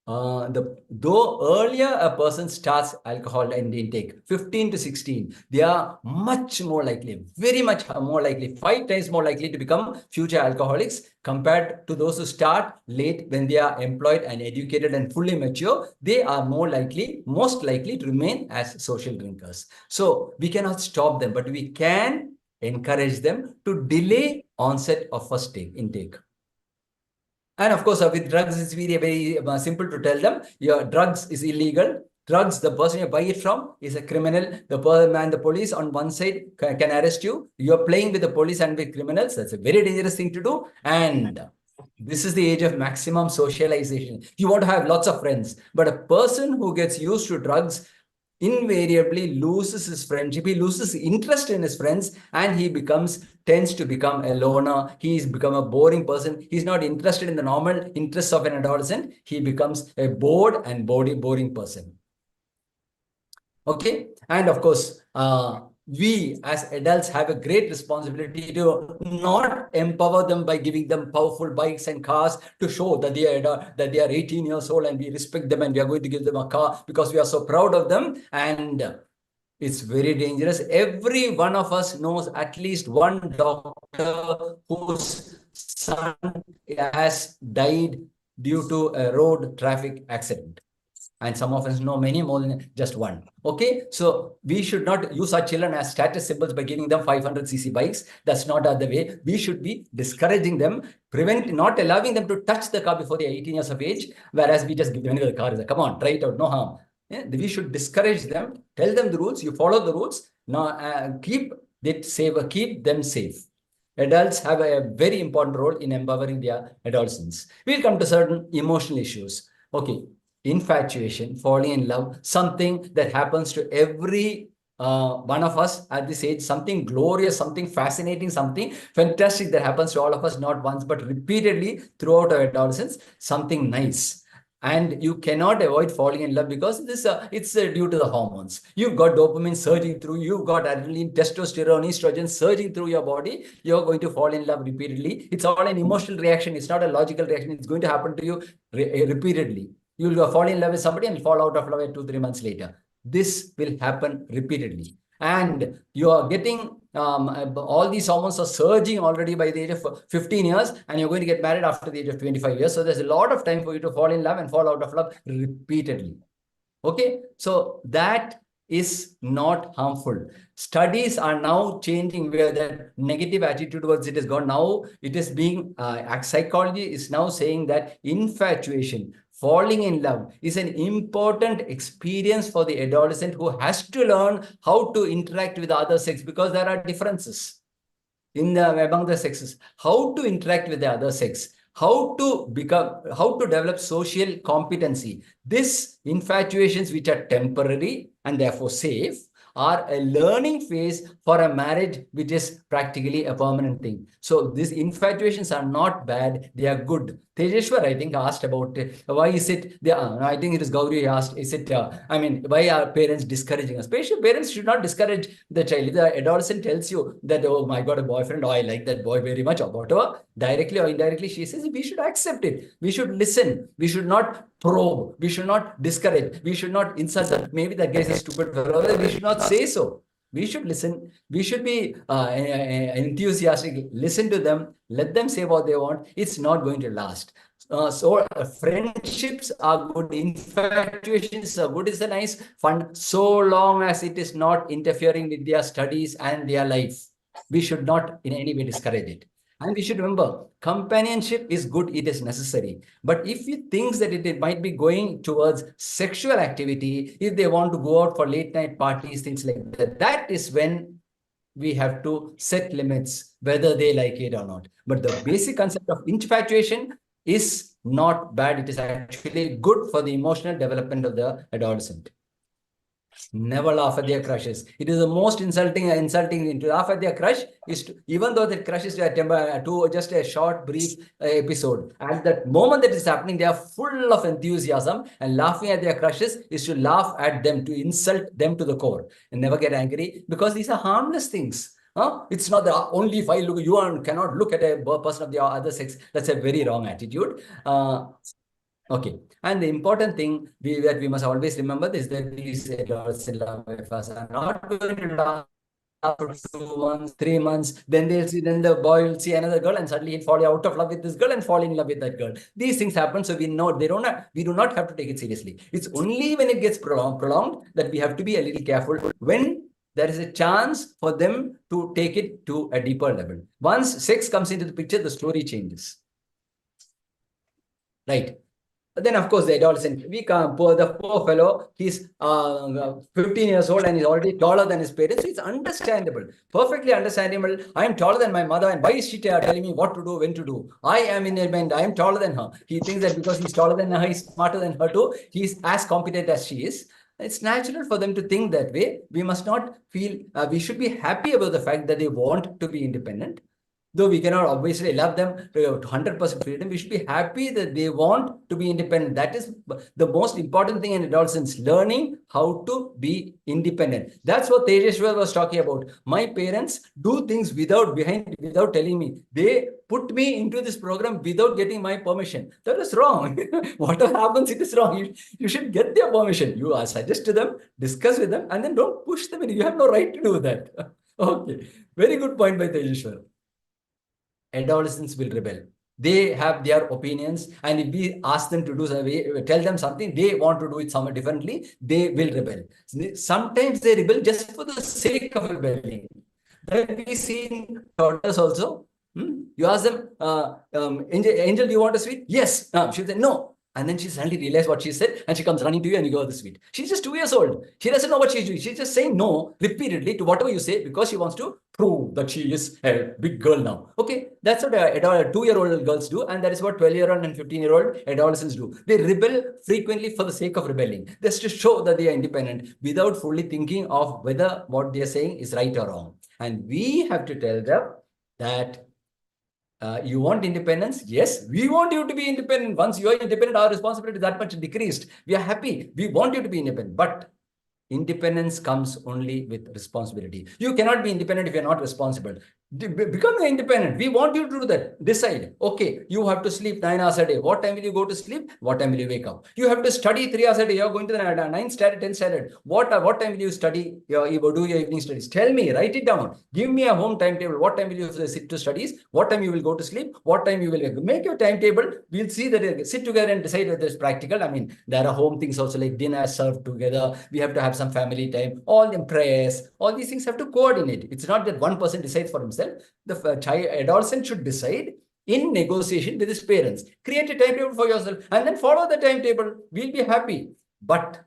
Though earlier a person starts alcohol intake, 15 to 16, they are much more likely, very much more likely, 5 times more likely to become future alcoholics compared to those who start late when they are employed and educated and fully mature. They are most likely to remain as social drinkers. So we cannot stop them, but we can encourage them to delay onset of first intake. And of course, with drugs, it's very simple to tell them, your drugs is illegal. Drugs, the person you buy it from is a criminal. The police on one side can arrest you. You're playing with the police and with criminals. That's a very dangerous thing to do. And this is the age of maximum socialization. You want to have lots of friends, but a person who gets used to drugs invariably loses his friendship. He loses interest in his friends, and he tends to become a loner. He's become a boring person. He's not interested in the normal interests of an adolescent. He becomes a bored and boring person. Okay, and of course, we as adults have a great responsibility to not empower them by giving them powerful bikes and cars to show that they are 18 years old and we respect them and we are going to give them a car because we are so proud of them. And it's very dangerous. Every one of us knows at least one doctor whose son has died due to a road traffic accident. And some of us know many more than just one. Okay, so we should not use our children as status symbols by giving them 500cc bikes. That's not the way. We should be discouraging them, not allowing them to touch the car before they are 18 years of age, whereas we just give them the car. Come on, try it out, no harm. Yeah, we should discourage them, tell them the rules, you follow the rules. Now, keep them safe. Adults have a very important role in empowering their adolescents. We'll come to certain emotional issues. Okay. Infatuation, falling in love, something that happens to every one of us at this age, something glorious, something fascinating, something fantastic that happens to all of us, not once, but repeatedly throughout our adolescence, something nice. And you cannot avoid falling in love because it's due to the hormones. You've got dopamine surging through, you've got adrenaline, testosterone, estrogen surging through your body. You're going to fall in love repeatedly. It's all an emotional reaction. It's not a logical reaction. It's going to happen to you repeatedly. You'll fall in love with somebody and fall out of love 2-3 months later. This will happen repeatedly. And you are getting, all these hormones are surging already by the age of 15 years, and you're going to get married after the age of 25 years. So there's a lot of time for you to fall in love and fall out of love repeatedly. Okay, so that is not harmful. Studies are now changing where the negative attitude towards it is gone. Now it is being, psychology is now saying that infatuation, falling in love is an important experience for the adolescent who has to learn how to interact with the other sex, because there are differences among the sexes, how to interact with the other sex, how to develop social competency. This infatuations, which are temporary and therefore safe, are a learning phase for a marriage, which is practically a permanent thing. So these infatuations are not bad, they are good. Tejeshwar, I think, asked about why is it, I think it is Gauri asked, is it, why are parents discouraging us? Parents should not discourage the child. If the adolescent tells you that, oh, I got a boyfriend, or I like that boy very much, or whatever, directly or indirectly, she says, we should accept it. We should listen. We should not probe. We should not discourage. We should not insult that. Maybe that guy is a stupid fellow. We should not say so. We should listen. We should be enthusiastic. Listen to them. Let them say what they want. It's not going to last. Friendships are good. Infatuations are good. It's a nice fun, so long as it is not interfering with their studies and their life. We should not in any way discourage it. And we should remember, companionship is good, it is necessary. But if you think that it might be going towards sexual activity, if they want to go out for late night parties, things like that, that is when we have to set limits, whether they like it or not. But the basic concept of infatuation is not bad. It is actually good for the emotional development of the adolescent. Never laugh at their crushes. It is the most insulting thing. To laugh at their crush is to, even though that crush is to just a short, brief episode. At that moment that is happening, they are full of enthusiasm, and laughing at their crushes is to laugh at them, to insult them to the core, and never get angry, because these are harmless things. It's not that only if I look, you cannot look at a person of the other sex. That's a very wrong attitude. Okay, and the important thing that we must always remember is that these adolescent love affairs are not going to last for 2 months, 3 months. Then the boy will see another girl, and suddenly he'll fall out of love with this girl and fall in love with that girl. These things happen, so we know we do not have to take it seriously. It's only when it gets prolonged that we have to be a little careful. When there is a chance for them to take it to a deeper level. Once sex comes into the picture, the story changes. Right. Then, of course, the adolescent, the poor fellow, he's 15 years old and he's already taller than his parents. So it's understandable, perfectly understandable. I am taller than my mother, and why is she telling me what to do, when to do? I am in a mind, I am taller than her. He thinks that because he's taller than her, he's smarter than her too. He's as competent as she is. It's natural for them to think that way. We must not feel, we should be happy about the fact that they want to be independent. Though we cannot obviously love them to 100% freedom, we should be happy that they want to be independent. That is the most important thing in adolescence, learning how to be independent. That's what Tejeshwar was talking about. My parents do things without telling me. They put me into this program without getting my permission. That is wrong. Whatever happens, it is wrong. You should get their permission. You suggest to them, discuss with them, and then don't push them in. You have no right to do that. Okay. Very good point by Tejeshwar. Adolescents will rebel. They have their opinions, and if we ask them to do something, tell them something, they want to do it somewhat differently, they will rebel. Sometimes they rebel just for the sake of rebelling. That we see in daughters also. You ask them, Angel, do you want a sweet? Yes. She'll say, no. And then she suddenly realizes what she said, and she comes running to you and you go the sweet. She's just 2 years old. She doesn't know what she's doing. She's just saying no repeatedly to whatever you say, because she wants to prove that she is a big girl now. Okay, that's what 2-year-old girls do, and that is what 12-year-old and 15-year-old adolescents do. They rebel frequently for the sake of rebelling, just to show that they are independent without fully thinking of whether what they are saying is right or wrong. And we have to tell them that you want independence? Yes, we want you to be independent. Once you are independent, our responsibility is that much decreased. We are happy. We want you to be independent. But independence comes only with responsibility. You cannot be independent if you're not responsible. Become independent. We want you to do that. Decide. Okay, you have to sleep 9 hours a day. What time will you go to sleep? What time will you wake up? You have to study 3 hours a day. You're going to the 9th standard, 10th standard. What time will you study? You do your evening studies. Tell me, write it down. Give me a home timetable. What time will you sit to studies? What time you will go to sleep? What time you will wake up? Make your timetable. We'll see that. Sit together and decide whether it's practical. I mean, there are home things also like dinner served together. We have to have some family time. All the prayers. All these things have to coordinate. It's not that one person decides for himself. The adolescent should decide in negotiation with his parents. Create a timetable for yourself and then follow the timetable. We'll be happy. But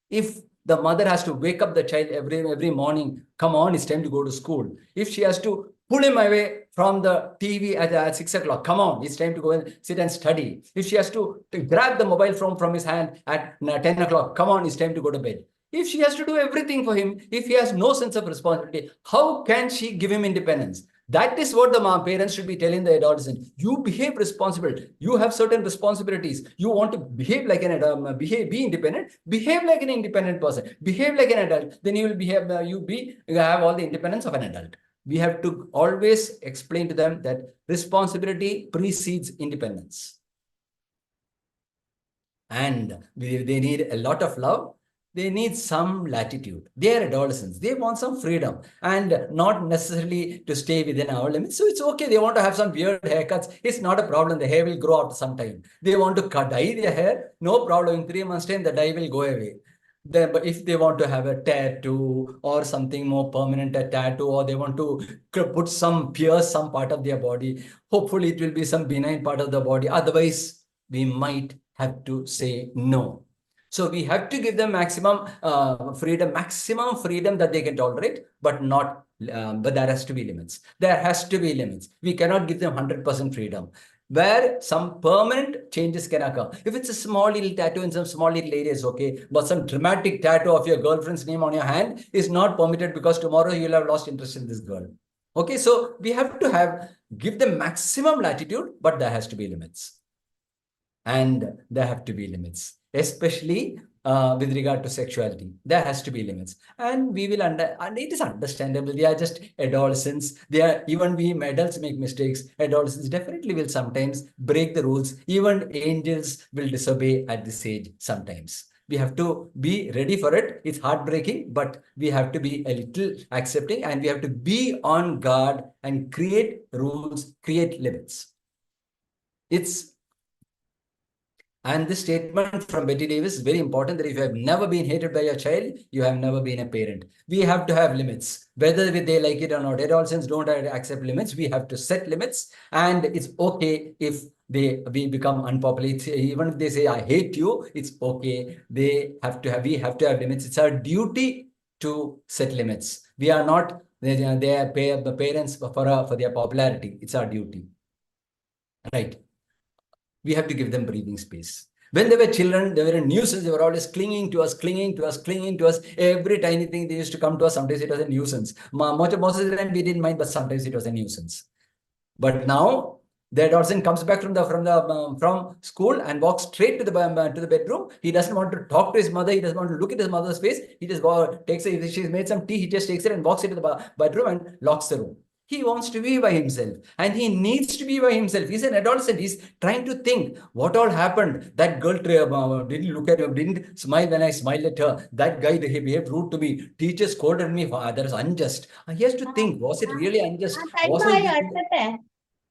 if the mother has to wake up the child every morning, come on, it's time to go to school. If she has to pull him away from the TV at 6 o'clock, come on, it's time to go and sit and study. If she has to grab the mobile phone from his hand at 10 o'clock, come on, it's time to go to bed. If she has to do everything for him, if he has no sense of responsibility, how can she give him independence? That is what the parents should be telling the adolescent. You behave responsible. You have certain responsibilities. You want to behave like an adult, be independent. Behave like an independent person. Behave like an adult. Then you will behave. You have all the independence of an adult. We have to always explain to them that responsibility precedes independence, and they need a lot of love. They need some latitude. They are adolescents. They want some freedom and not necessarily to stay within our limits. So it's okay. They want to have some weird haircuts. It's not a problem. The hair will grow after some time. They want to dye their hair. No problem. In 3 months' time, the dye will go away. But if they want to have a tattoo or something more permanent, a tattoo, or they want to pierce some part of their body, hopefully it will be some benign part of the body. Otherwise, we might have to say no. So we have to give them maximum freedom that they can tolerate, but there has to be limits. There has to be limits. We cannot give them 100% freedom, where some permanent changes can occur. If it's a small little tattoo in some small little areas, okay, but some dramatic tattoo of your girlfriend's name on your hand is not permitted because tomorrow you'll have lost interest in this girl. Okay, so we have to give them maximum latitude, but there has to be limits. And there have to be limits, especially with regard to sexuality. There has to be limits, and we will and it is understandable. They are just adolescents. Even we adults make mistakes. Adolescents definitely will sometimes break the rules. Even angels will disobey at this age sometimes. We have to be ready for it. It's heartbreaking, but we have to be a little accepting, and we have to be on guard and create rules, create limits. And this statement from Betty Davis is very important, that if you have never been hated by your child, you have never been a parent. We have to have limits, whether they like it or not. Adolescents don't accept limits. We have to set limits, and it's okay if we become unpopular. Even if they say, I hate you, it's okay. We have to have limits. It's our duty to set limits. We are not their parents for their popularity. It's our duty. Right. We have to give them breathing space. When they were children, they were a nuisance. They were always clinging to us. Every tiny thing they used to come to us. Sometimes it was a nuisance. Most of the time we didn't mind, but sometimes it was a nuisance. But now the adolescent comes back from school and walks straight to the bedroom. He doesn't want to talk to his mother. He doesn't want to look at his mother's face. He just takes it. If she's made some tea, he just takes it and walks into the bedroom and locks the room. He wants to be by himself, and he needs to be by himself. He's an adolescent. He's trying to think what all happened. That girl didn't look at him, didn't smile when I smiled at her. That guy, he behaved rude to me. Teacher scolded me. That is unjust. He has to think, was it really unjust? Was it?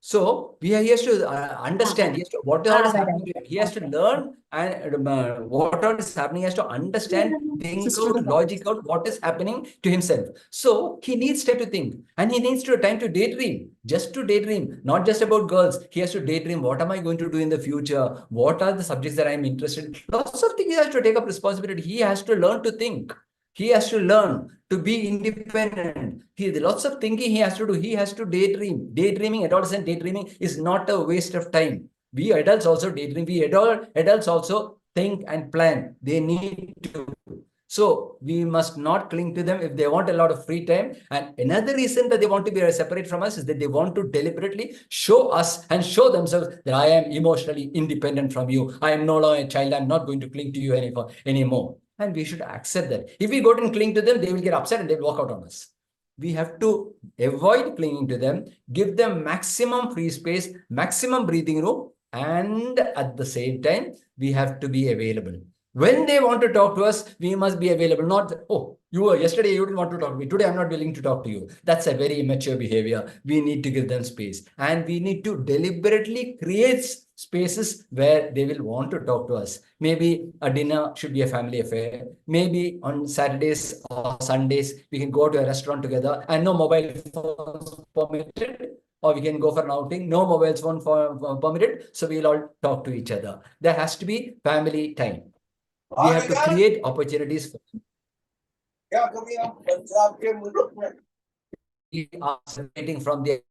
So he has to understand. He has to, what all is happening to him. He has to learn, and what all is happening. He has to understand, think out, logic out what is happening to himself. So he needs time to think, and he needs time to daydream. Just to daydream, not just about girls. He has to daydream. What am I going to do in the future? What are the subjects that I am interested in? Lots of things he has to take up responsibility. He has to learn to think. He has to learn to be independent. Lots of thinking he has to do. He has to daydream. Daydreaming, adolescent daydreaming is not a waste of time. We adults also daydream. We adults also think and plan. They need to. So we must not cling to them if they want a lot of free time. And another reason that they want to be separate from us is that they want to deliberately show us and show themselves that I am emotionally independent from you. I am no longer a child. I'm not going to cling to you anymore. And we should accept that. If we go and cling to them, they will get upset and they'll walk out on us. we have to avoid clinging to them, give them maximum free space, maximum breathing room, and at the same time, we have to be available. When they want to talk to us, we must be available. Not, oh, yesterday you didn't want to talk to me. Today I'm not willing to talk to you. That's a very immature behavior. We need to give them space. And we need to deliberately create spaces where they will want to talk to us. Maybe a dinner should be a family affair. Maybe on Saturdays or Sundays, we can go to a restaurant together and no mobile phones permitted. Or we can go for an outing, no mobile phone permitted. So we'll all talk to each other. There has to be family time. We have to create opportunities. We are separating from the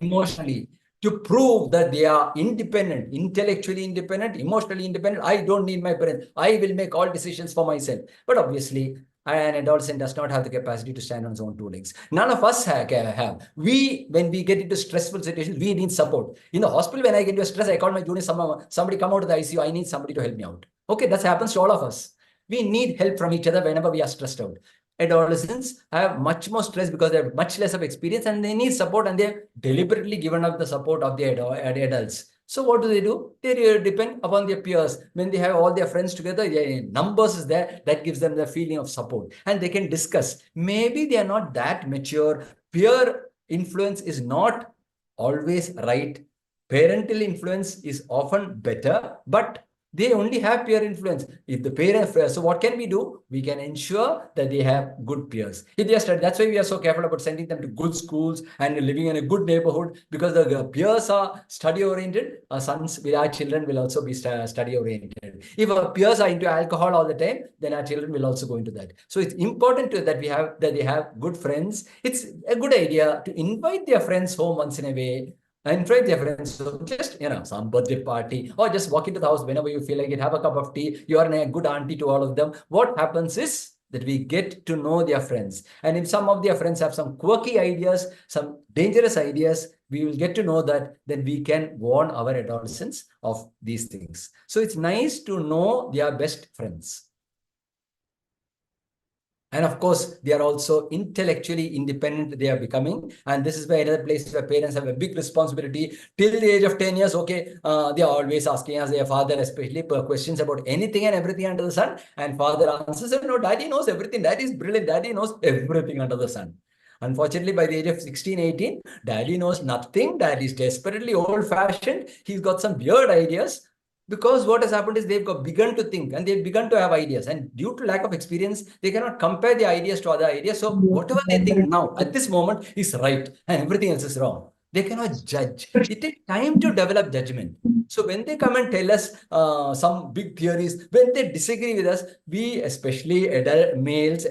emotionally to prove that they are independent, intellectually independent, emotionally independent. I don't need my parents. I will make all decisions for myself. But obviously, an adolescent does not have the capacity to stand on his own two legs. None of us have. When we get into stressful situations, we need support. In the hospital, when I get into stress, I call my junior, somebody come out of the ICU. I need somebody to help me out. Okay, that happens to all of us. We need help from each other whenever we are stressed out. Adolescents have much more stress because they have much less of experience and they need support, and they've deliberately given up the support of the adults. So what do? They depend upon their peers. When they have all their friends together, their numbers is there, that gives them the feeling of support, and they can discuss. Maybe they are not that mature. Peer influence is not always right. Parental influence is often better, but they only have peer influence. If the parents, so what can we do? We can ensure that they have good peers. If they are studying, that's why we are so careful about sending them to good schools and living in a good neighborhood, because the peers are study oriented. Our sons, our children will also be study oriented. If our peers are into alcohol all the time, then our children will also go into that. So it's important that they have good friends. It's a good idea to invite their friends home once in a way. Invite their friends, so just, some birthday party, or just walk into the house whenever you feel like it, have a cup of tea. You are a good auntie to all of them. What happens is that we get to know their friends. And if some of their friends have some quirky ideas, some dangerous ideas, we will get to know that, then we can warn our adolescents of these things. So it's nice to know their best friends. And of course, they are also intellectually independent, they are becoming. And this is where another place where parents have a big responsibility. Till the age of 10 years, okay, they are always asking us, their father especially, questions about anything and everything under the sun. And father answers, no, daddy knows everything. Daddy is brilliant. Daddy knows everything under the sun. Unfortunately, by the age of 16, 18, daddy knows nothing. Daddy is desperately old-fashioned. He's got some weird ideas. Because what has happened is they've begun to think and they've begun to have ideas, and due to lack of experience, they cannot compare the ideas to other ideas. So whatever they think now at this moment is right and everything else is wrong. They cannot judge. It takes time to develop judgment. So when they come and tell us some big theories, when they disagree with us, we, especially adult males,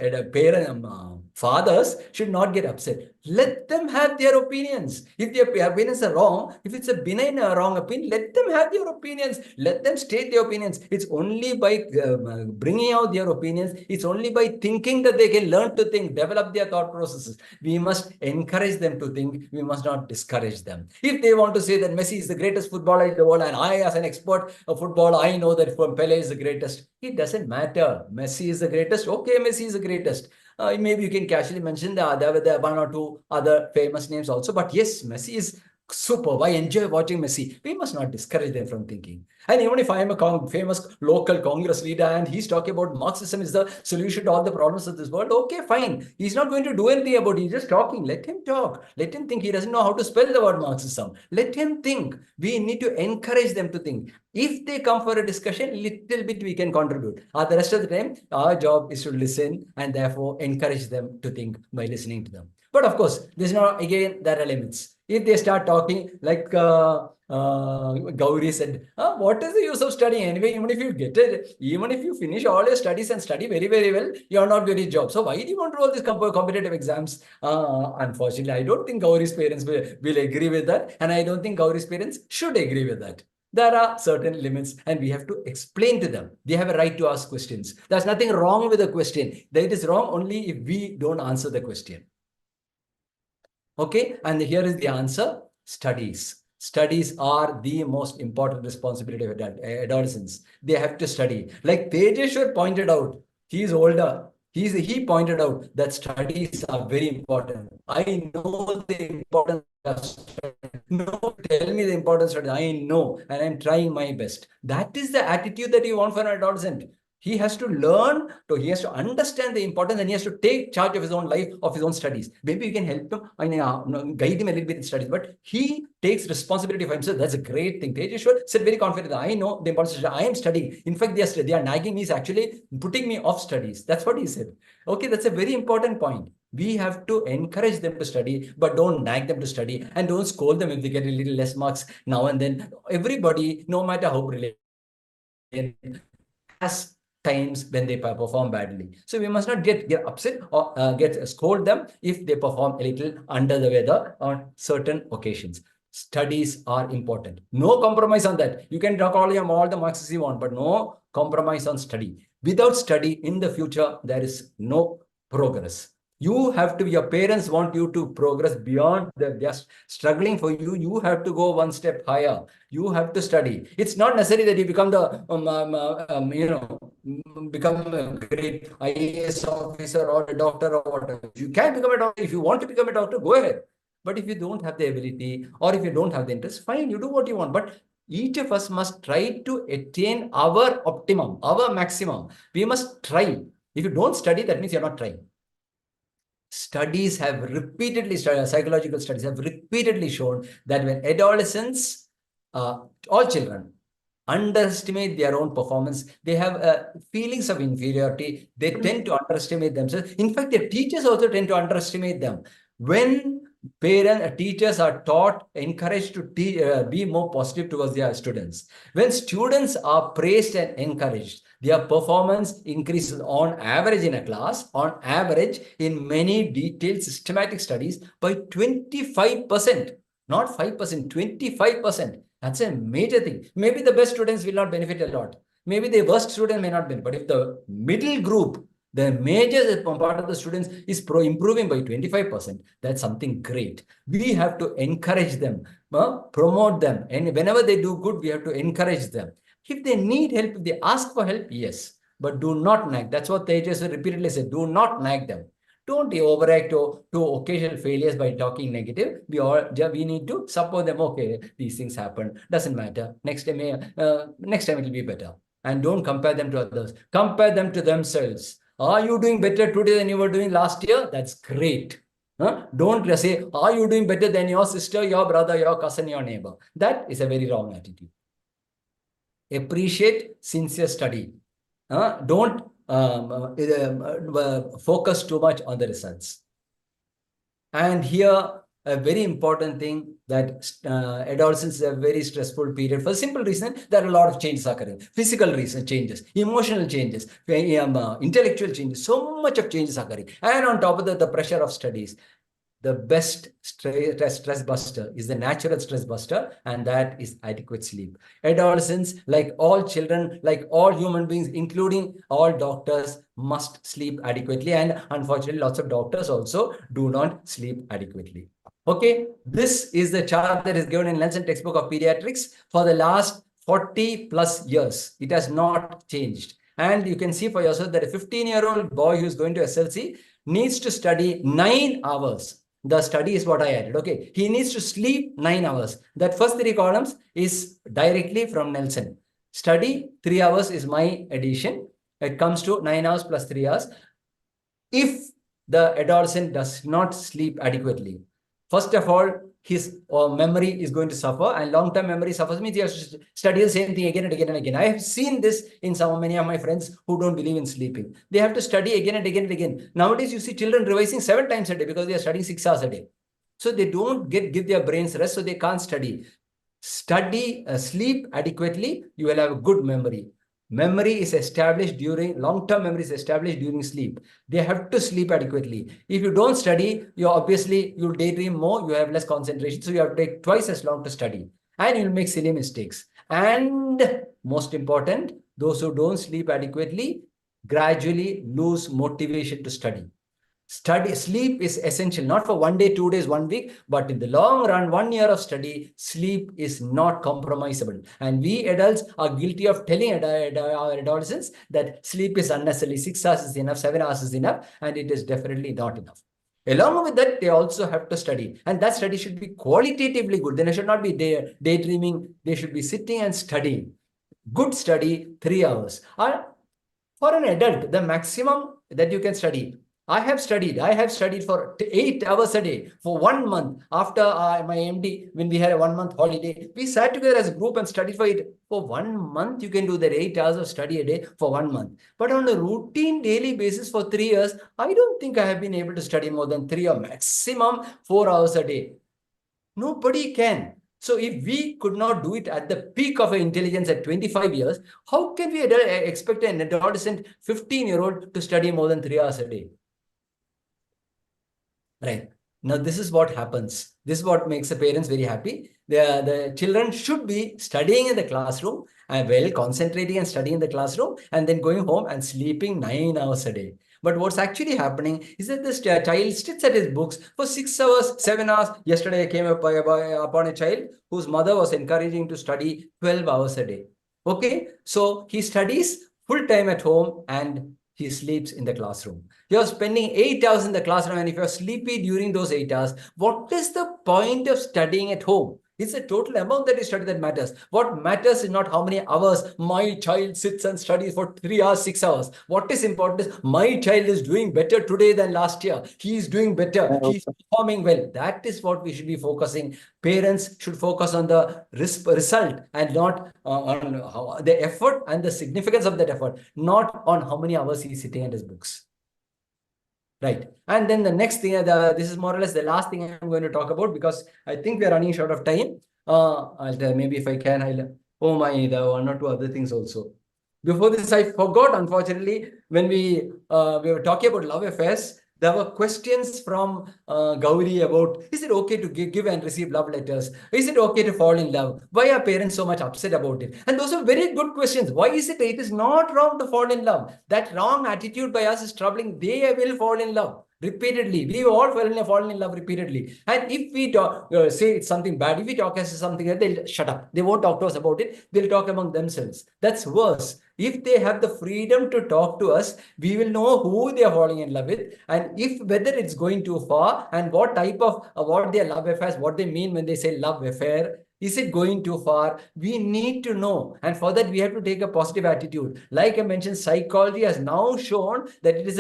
fathers, should not get upset. Let them have their opinions. If their opinions are wrong, if it's a benign wrong opinion, let them have their opinions. Let them state their opinions. It's only by bringing out their opinions, it's only by thinking that they can learn to think, develop their thought processes. We must encourage them to think. We must not discourage them. If they want to say that Messi is the greatest footballer in the world, and I, as an expert of football, I know that Pele is the greatest, it doesn't matter. Messi is the greatest. Okay, Messi is the greatest. Maybe you can casually mention there were one or two other famous names also. But yes, Messi is superb. I enjoy watching Messi. We must not discourage them from thinking. And even if I am a famous local Congress leader and he's talking about Marxism is the solution to all the problems of this world, okay, fine. He's not going to do anything about it. He's just talking. Let him talk. Let him think. He doesn't know how to spell the word Marxism. Let him think. We need to encourage them to think. If they come for a discussion, little bit we can contribute. The rest of the time, our job is to listen and therefore encourage them to think by listening to them. But of course, there's no, again, there are limits. If they start talking like Gauri said, what is the use of studying anyway? Even if you get it, even if you finish all your studies and study very, very well, you're not getting a job. So why do you want to do all these competitive exams? Unfortunately, I don't think Gauri's parents will agree with that. And I don't think Gauri's parents should agree with that. There are certain limits and we have to explain to them. They have a right to ask questions. There's nothing wrong with the question. It is wrong only if we don't answer the question. Okay, and here is the answer. Studies. Studies are the most important responsibility of adolescents. They have to study. Like Tejeshwar pointed out, he is older. He pointed out that studies are very important. I know the importance of studies. No, tell me the importance of studies. I know, and I'm trying my best. That is the attitude that you want for an adolescent. He has to learn, he has to understand the importance, and he has to take charge of his own life, of his own studies. Maybe you can help him and guide him a little bit in studies, but he takes responsibility for himself. That's a great thing. Tejeshwar said very confidently, I know the importance of studies. I am studying. In fact, they are nagging me, is actually putting me off studies. That's what he said. Okay, that's a very important point. We have to encourage them to study, but don't nag them to study, and don't scold them if they get a little less marks now and then. Everybody, no matter how brilliant, has times when they perform badly. So we must not get upset or scold them if they perform a little under the weather on certain occasions. Studies are important. No compromise on that. You can talk all the marks you want, but no compromise on study. Without study, in the future, there is no progress. You have to, your parents want you to progress beyond they are struggling for you. You have to go one step higher. You have to study. It's not necessary that you become the, become a great IAS officer or a doctor or whatever. You can become a doctor. If you want to become a doctor, go ahead. But if you don't have the ability, or if you don't have the interest, fine, you do what you want. But each of us must try to attain our optimum, our maximum. We must try. If you don't study, that means you're not trying. Studies have repeatedly, psychological studies have repeatedly shown that when adolescents, all children, underestimate their own performance, they have feelings of inferiority. They tend to underestimate themselves. In fact, their teachers also tend to underestimate them. When teachers are taught, encouraged to be more positive towards their students. When students are praised and encouraged, their performance increases on average in a class, on average in many detailed systematic studies by 25%, not 5%, 25%. That's a major thing. Maybe the best students will not benefit a lot. Maybe the worst student may not benefit. But if the middle group, the major part of the students is improving by 25%, that's something great. We have to encourage them, promote them. And whenever they do good, we have to encourage them. If they need help, if they ask for help, yes. But do not nag. That's what Tejas repeatedly said. Do not nag them. Don't overact to occasional failures by talking negative. We need to support them. Okay, these things happen. Doesn't matter. Next time it will be better. And don't compare them to others. Compare them to themselves. Are you doing better today than you were doing last year? That's great. Don't say, are you doing better than your sister, your brother, your cousin, your neighbor? That is a very wrong attitude. Appreciate sincere study. Don't focus too much on the results. And here, a very important thing that adolescence is a very stressful period for a simple reason. There are a lot of changes occurring. Physical reason changes, emotional changes, intellectual changes, so much of changes occurring. And on top of that, the pressure of studies. The best stress buster is the natural stress buster, and that is adequate sleep. Adolescents, like all children, like all human beings, including all doctors, must sleep adequately. And unfortunately, lots of doctors also do not sleep adequately. Okay, this is the chart that is given in Nelson textbook of pediatrics for the last 40 plus years. It has not changed. And you can see for yourself that a 15-year-old boy who is going to SLC needs to study 9 hours. The study is what I added. Okay, he needs to sleep 9 hours. That first 3 columns is directly from Nelson. Study 3 hours is my addition. It comes to 9 hours plus 3 hours. If the adolescent does not sleep adequately, first of all, his memory is going to suffer, and long-term memory suffers means he has to study the same thing again and again and again. I have seen this in many of my friends who don't believe in sleeping. They have to study again and again and again. Nowadays, you see children revising 7 times a day because they are studying 6 hours a day. So they don't give their brains rest, so they can't study. Sleep adequately, you will have a good memory. Memory is established long-term memory is established during sleep. They have to sleep adequately. If you don't study, you'll daydream more, you have less concentration. So you have to take twice as long to study, and you'll make silly mistakes. And most important, those who don't sleep adequately gradually lose motivation to study. Sleep is essential, not for 1 day, 2 days, 1 week, but in the long run, 1 year of study, sleep is not compromisable. And we adults are guilty of telling our adolescents that sleep is unnecessary. 6 hours is enough, 7 hours is enough, and it is definitely not enough. Along with that, they also have to study, and that study should be qualitatively good. Then they should not be daydreaming. They should be sitting and studying. Good study, 3 hours. For an adult, the maximum that you can study. I have studied for 8 hours a day for 1 month. After my MD, when we had a 1 month holiday, we sat together as a group and studied for it. For 1 month, you can do that 8 hours of study a day for 1 month. But on a routine daily basis for 3 years, I don't think I have been able to study more than 3 or maximum 4 hours a day. Nobody can. So if we could not do it at the peak of our intelligence at 25 years, how can we expect an adolescent 15-year-old to study more than 3 hours a day? Right. Now, this is what happens. This is what makes the parents very happy. The children should be studying in the classroom and concentrating and studying in the classroom and then going home and sleeping 9 hours a day. But what's actually happening is that this child sits at his books for 6 hours, 7 hours. Yesterday, I came upon a child whose mother was encouraging to study 12 hours a day. Okay, so he studies full time at home and he sleeps in the classroom. You're spending 8 hours in the classroom, and if you're sleepy during those 8 hours, what is the point of studying at home? It's the total amount that you study that matters. What matters is not how many hours my child sits and studies for 3 hours, 6 hours. What is important is my child is doing better today than last year. He is doing better. He's performing well. That is what we should be focusing. Parents should focus on the result and not on the effort and the significance of that effort, not on how many hours he's sitting at his books. Right. And then the next thing, this is more or less the last thing I'm going to talk about, because I think we're running short of time. Maybe if I can, the 1 or 2 other things also. Before this, I forgot, unfortunately, when we were talking about love affairs, there were questions from Gauri about, is it okay to give and receive love letters? Is it okay to fall in love? Why are parents so much upset about it? And those are very good questions. Why is it? It is not wrong to fall in love. That wrong attitude by us is troubling. They will fall in love repeatedly. We all fall in love repeatedly. And if we say it's something bad, if we talk as something that, they'll shut up. They won't talk to us about it. They'll talk among themselves. That's worse. If they have the freedom to talk to us, we will know who they are falling in love with, and whether it's going too far, and what type of what their love affairs, what they mean when they say love affair. Is it going too far? We need to know. And for that, we have to take a positive attitude. Like I mentioned, psychology has now shown that it is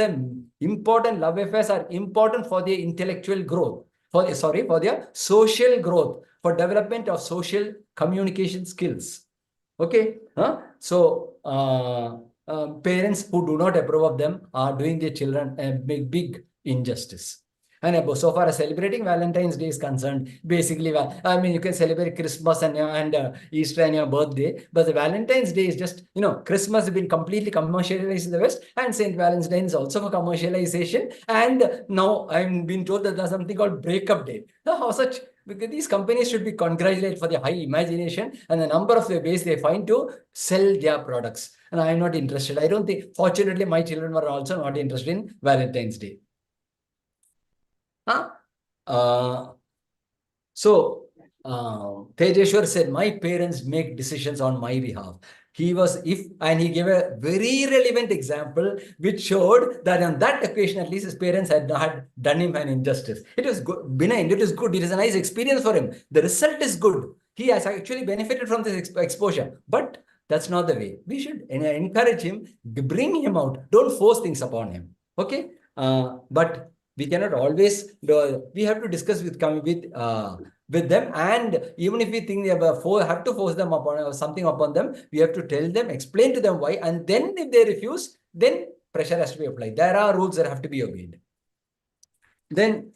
important. Love affairs are important for their intellectual growth, for their social growth, for development of social communication skills. Okay. So parents who do not approve of them are doing their children a big injustice. And so far as celebrating Valentine's Day is concerned, basically, you can celebrate Christmas and Easter and your birthday, but the Valentine's Day is just, Christmas has been completely commercialized in the West, and St. Valentine's also for commercialization. And now I'm being told that there's something called breakup day. How such? Because these companies should be congratulated for their high imagination and the number of ways they find to sell their products. And I'm not interested. I don't think, fortunately, my children were also not interested in Valentine's Day. Tejeshwar said, my parents make decisions on my behalf. He gave a very relevant example which showed that on that occasion, at least his parents had done him an injustice. It was good, benign, it is good, it is a nice experience for him. The result is good. He has actually benefited from this exposure. But that's not the way. We should encourage him, bring him out. Don't force things upon him. Okay? But we cannot always, we have to discuss with them, and even if we think they have to force them upon something upon them, we have to tell them, explain to them why, and then if they refuse, then pressure has to be applied. There are rules that have to be obeyed. Then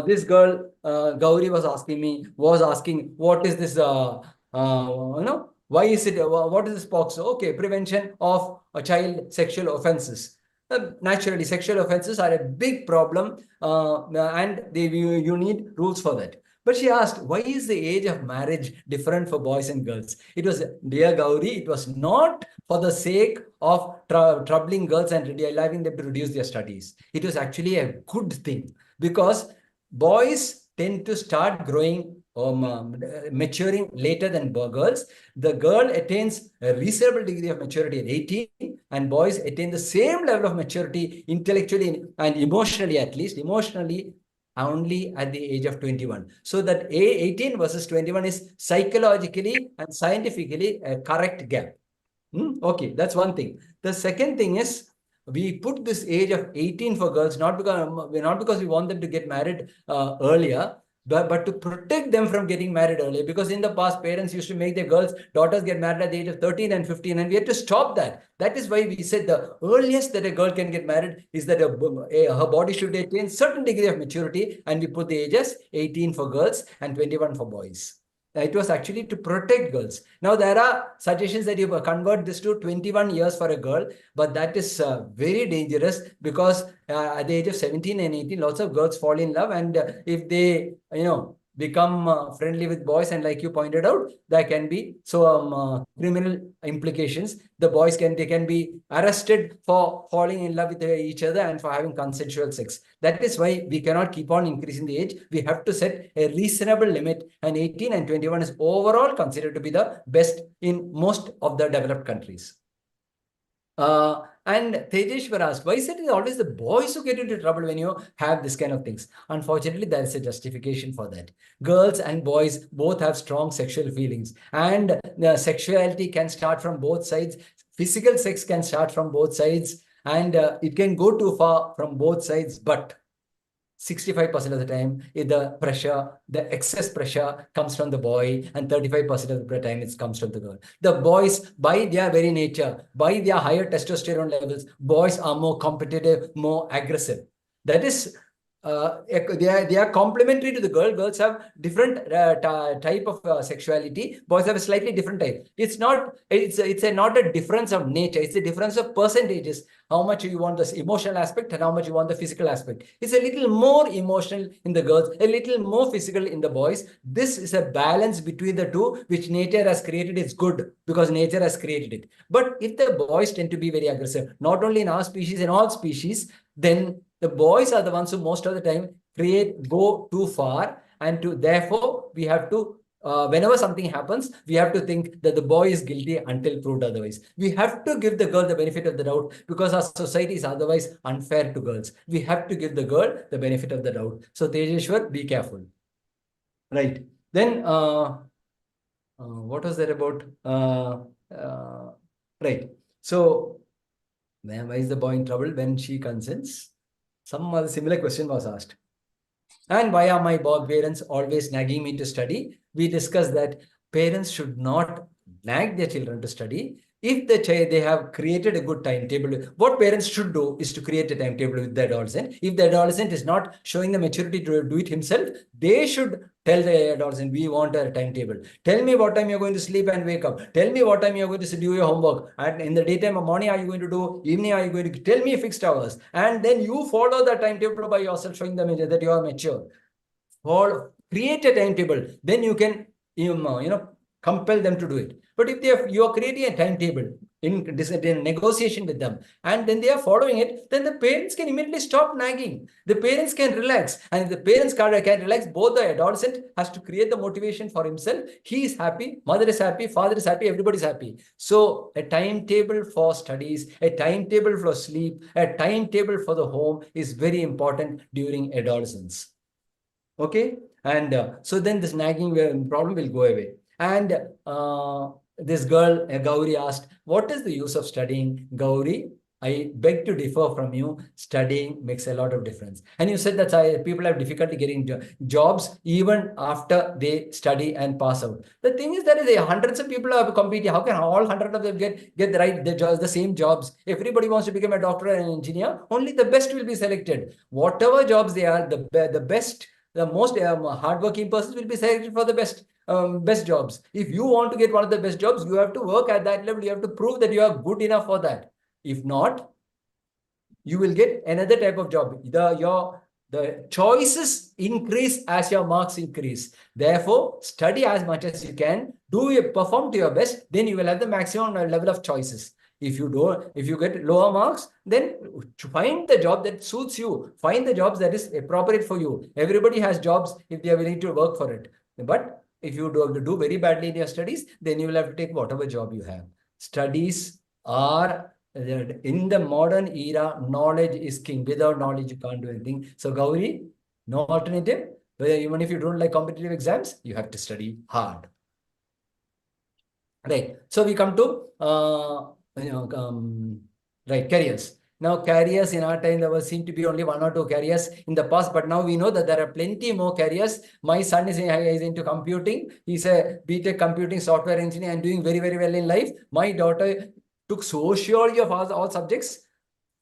this girl, Gauri, was asking, what is this, why is it, what is this POXO? Okay, prevention of child sexual offenses. Naturally, sexual offenses are a big problem, and you need rules for that. But she asked, why is the age of marriage different for boys and girls? It was, dear Gauri, it was not for the sake of troubling girls and allowing them to reduce their studies. It was actually a good thing, because boys tend to start growing, maturing later than girls. The girl attains a reasonable degree of maturity at 18, and boys attain the same level of maturity intellectually and emotionally, at least emotionally, only at the age of 21. So that 18 versus 21 is psychologically and scientifically a correct gap. Okay, that's one thing. The second thing is, we put this age of 18 for girls not because we want them to get married earlier, but to protect them from getting married earlier. Because in the past, parents used to make their daughters get married at the age of 13 and 15, and we had to stop that. That is why we said the earliest that a girl can get married is that her body should attain certain degree of maturity, and we put the age as 18 for girls and 21 for boys. It was actually to protect girls. Now, there are suggestions that you convert this to 21 years for a girl, but that is very dangerous, because at the age of 17 and 18, lots of girls fall in love, and if they, become friendly with boys, and like you pointed out, there can be criminal implications. The boys can be arrested for falling in love with each other and for having consensual sex. That is why we cannot keep on increasing the age. We have to set a reasonable limit, and 18 and 21 is overall considered to be the best in most of the developed countries. And Tejeshwar asked, why is it always the boys who get into trouble when you have this kind of things? Unfortunately, there is a justification for that. Girls and boys both have strong sexual feelings, and sexuality can start from both sides. Physical sex can start from both sides, and it can go too far from both sides, but 65% of the time, the excess pressure comes from the boy, and 35% of the time it comes from the girl. The boys, by their very nature, by their higher testosterone levels, boys are more competitive, more aggressive. That is, they are complementary to the girl. Girls have different type of sexuality. Boys have a slightly different type. It's not a difference of nature. It's a difference of percentages. How much you want this emotional aspect and how much you want the physical aspect. It's a little more emotional in the girls, a little more physical in the boys. This is a balance between the two, which nature has created. It's good because nature has created it. But if the boys tend to be very aggressive, not only in our species, in all species, then the boys are the ones who most of the time go too far, and therefore we have to, whenever something happens, we have to think that the boy is guilty until proved otherwise. We have to give the girl the benefit of the doubt, because our society is otherwise unfair to girls. We have to give the girl the benefit of the doubt. So Tejeshwar, be careful. Right. Then, what was that about? Right. So, why is the boy in trouble when she consents? Some other similar question was asked. And why are my parents always nagging me to study? We discussed that parents should not nag their children to study. If they have created a good timetable, what parents should do is to create a timetable with the adolescent. If the adolescent is not showing the maturity to do it himself, they should tell the adolescent, we want a timetable. Tell me what time you're going to sleep and wake up. Tell me what time you're going to do your homework. And in the daytime or morning, are you going to do? Evening, are you going to? Tell me fixed hours. And then you follow the timetable by yourself, showing them that you are mature. Create a timetable. Then you can, compel them to do it. But if you are creating a timetable in negotiation with them, and then they are following it, then the parents can immediately stop nagging. The parents can relax. And if the parents can relax, both the adolescent has to create the motivation for himself. He is happy, mother is happy, father is happy, everybody is happy. So a timetable for studies, a timetable for sleep, a timetable for the home is very important during adolescence. Okay? And so then this nagging problem will go away. And this girl, Gauri, asked, what is the use of studying? Gauri, I beg to differ from you. Studying makes a lot of difference. And you said that people have difficulty getting jobs even after they study and pass out. The thing is, there is hundreds of people are competing. How can all 100 of them get the same jobs? Everybody wants to become a doctor and an engineer. Only the best will be selected. Whatever jobs they are, the best, the most hardworking persons will be selected for the best jobs. If you want to get one of the best jobs, you have to work at that level. You have to prove that you are good enough for that. If not, you will get another type of job. Your the choices increase as your marks increase. Therefore, study as much as you can, perform to your best, then you will have the maximum level of choices. If you get lower marks, then find the job that suits you. Find the jobs that is appropriate for you. Everybody has jobs if they are willing to work for it. But if you do very badly in your studies, then you will have to take whatever job you have. Studies are, in the modern era, knowledge is king. Without knowledge, you can't do anything. So Gauri, no alternative. Even if you don't like competitive exams, you have to study hard. Right. So we come to right, careers. Now, careers in our time, there seem to be only 1 or 2 careers in the past, but now we know that there are plenty more careers. My son is into computing. He's a BTech computing software engineer and doing very, very well in life. My daughter took sociology of all subjects,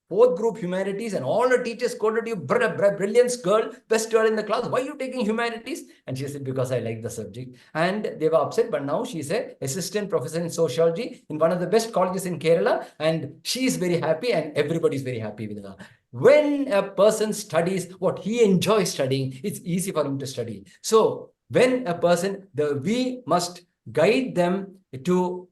4th group humanities, and all the teachers scolded you, brilliant girl, best girl in the class. Why are you taking humanities? And she said, because I like the subject. And they were upset, but now she's an assistant professor in sociology in one of the best colleges in Kerala, and she is very happy, and everybody's very happy with her. When a person studies what he enjoys studying, it's easy for him to study. So when a person, we must guide them to,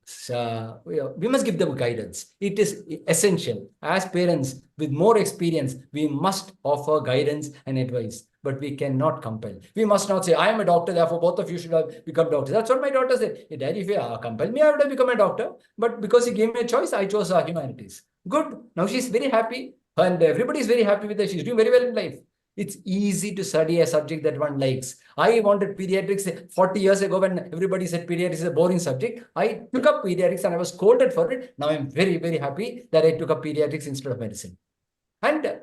we must give them guidance. It is essential. As parents with more experience, we must offer guidance and advice, but we cannot compel. We must not say, I am a doctor, therefore both of you should have become doctors. That's what my daughter said. Hey, Daddy, if you compel me, I would have become a doctor. But because he gave me a choice, I chose humanities. Good. Now she's very happy, and everybody is very happy with her. She's doing very well in life. It's easy to study a subject that one likes. I wanted pediatrics 40 years ago when everybody said pediatrics is a boring subject. I took up pediatrics and I was scolded for it. Now I'm very, very happy that I took up pediatrics instead of medicine. And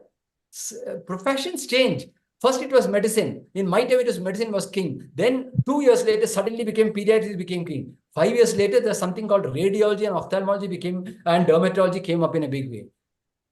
professions change. First it was medicine. In my time, it was medicine was king. Then 2 years later, suddenly pediatrics became king. 5 years later, there's something called radiology and ophthalmology and dermatology came up in a big way.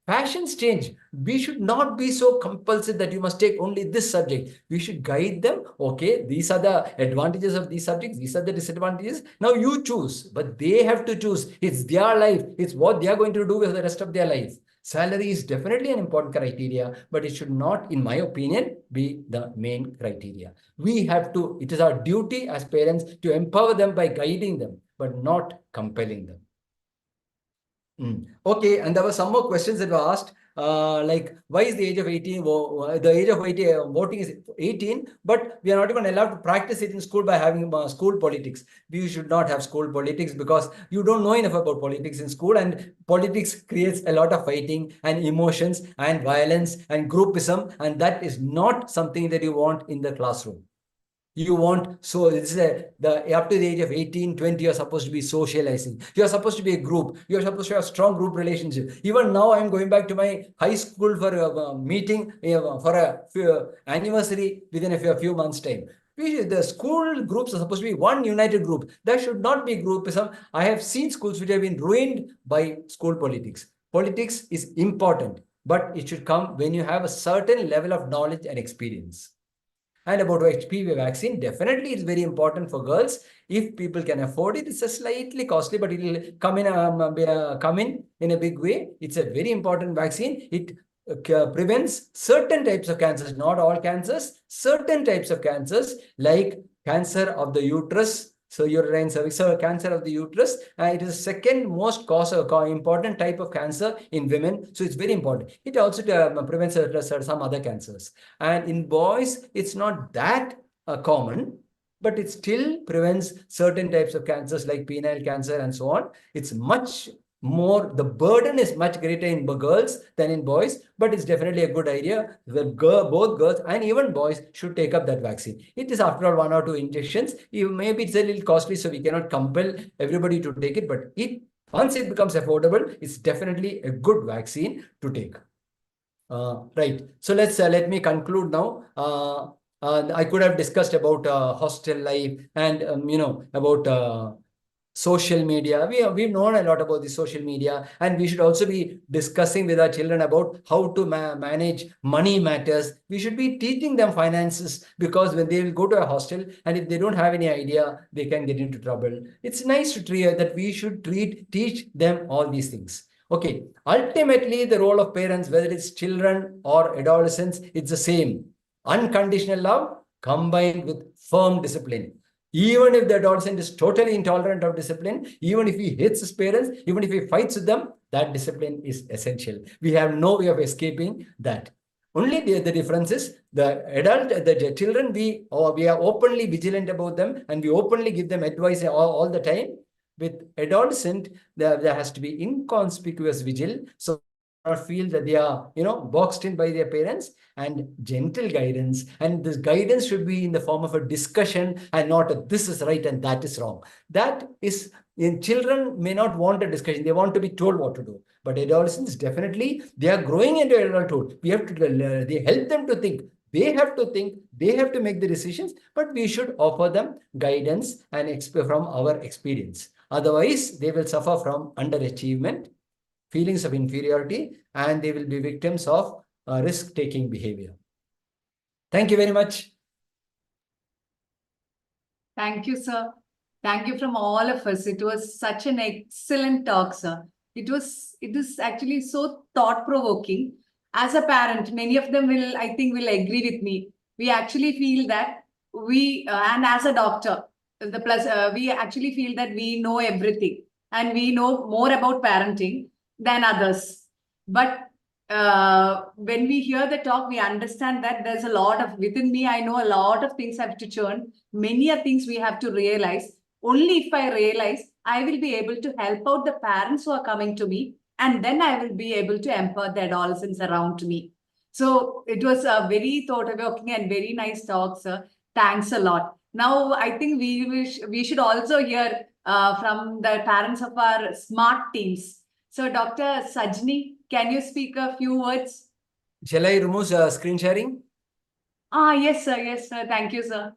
Passions change. We should not be so compulsive that you must take only this subject. We should guide them. Okay, these are the advantages of these subjects. These are the disadvantages. Now you choose, but they have to choose. It's their life. It's what they are going to do with the rest of their life. Salary is definitely an important criteria, but it should not, in my opinion, be the main criteria. We have to, it is our duty as parents to empower them by guiding them, but not compelling them. Okay, and there were some more questions that were asked, like why is the age of 18, the age of 18, voting is 18, but we are not even allowed to practice it in school by having school politics. We should not have school politics because you don't know enough about politics in school, and politics creates a lot of fighting and emotions and violence and groupism, and that is not something that you want in the classroom. You want, so it's up to the age of 18, 20, you're supposed to be socializing. You're supposed to be a group. You're supposed to have a strong group relationship. Even now, I'm going back to my high school for a meeting, for a anniversary within a few months' time. The school groups are supposed to be one united group. There should not be groupism. I have seen schools which have been ruined by school politics. Politics is important, but it should come when you have a certain level of knowledge and experience. And about HPV vaccine, definitely it's very important for girls. If people can afford it, it's a slightly costly, but it will come in a big way. It's a very important vaccine. It prevents certain types of cancers, not all cancers, certain types of cancers like cancer of the uterus, so uterine cervix, so cancer of the uterus. It is the second most important type of cancer in women. So it's very important. It also prevents some other cancers. And in boys, it's not that common, but it still prevents certain types of cancers like penile cancer and so on. It's much more, the burden is much greater in girls than in boys, but it's definitely a good idea that both girls and even boys should take up that vaccine. It is after all 1 or 2 injections. Maybe it's a little costly, so we cannot compel everybody to take it, but once it becomes affordable, it's definitely a good vaccine to take. Right. So let me conclude now. I could have discussed about hostel life and about social media. We've known a lot about the social media, and we should also be discussing with our children about how to manage money matters. We should be teaching them finances, because when they will go to a hostel and if they don't have any idea, they can get into trouble. It's nice to that we should teach them all these things. Okay, ultimately, the role of parents, whether it's children or adolescents, it's the same. Unconditional love combined with firm discipline. Even if the adolescent is totally intolerant of discipline, even if he hates his parents, even if he fights with them, that discipline is essential. We have no way of escaping that. Only the difference is the children, we are openly vigilant about them and we openly give them advice all the time. With adolescent, there has to be inconspicuous vigil, so not feel that they are, boxed in by their parents, and gentle guidance. And this guidance should be in the form of a discussion and not a, this is right and that is wrong. That is, in children may not want a discussion. They want to be told what to do. But adolescents, definitely, they are growing into adulthood. We have to, they help them to think. They have to think, they have to make the decisions, but we should offer them guidance and from our experience. Otherwise, they will suffer from underachievement, feelings of inferiority, and they will be victims of risk-taking behavior. Thank you very much. Thank you, sir. Thank you from all of us. It was such an excellent talk, sir. It is actually so thought-provoking. As a parent, many of them will agree with me. We actually feel that and as a doctor, we actually feel that we know everything and we know more about parenting than others. But when we hear the talk, we understand that there's a lot of, within me, I know a lot of things have to churn. Many things we have to realize. Only if I realize, I will be able to help out the parents who are coming to me, and then I will be able to empower the adolescents around me. So it was a very thought-provoking and very nice talk, sir. Thanks a lot. Now, I think we should also hear from the parents of our smart teams. So, Dr. Sajni, can you speak a few words? Shall I remove screen sharing? Yes, sir. Yes, sir. Thank you, sir.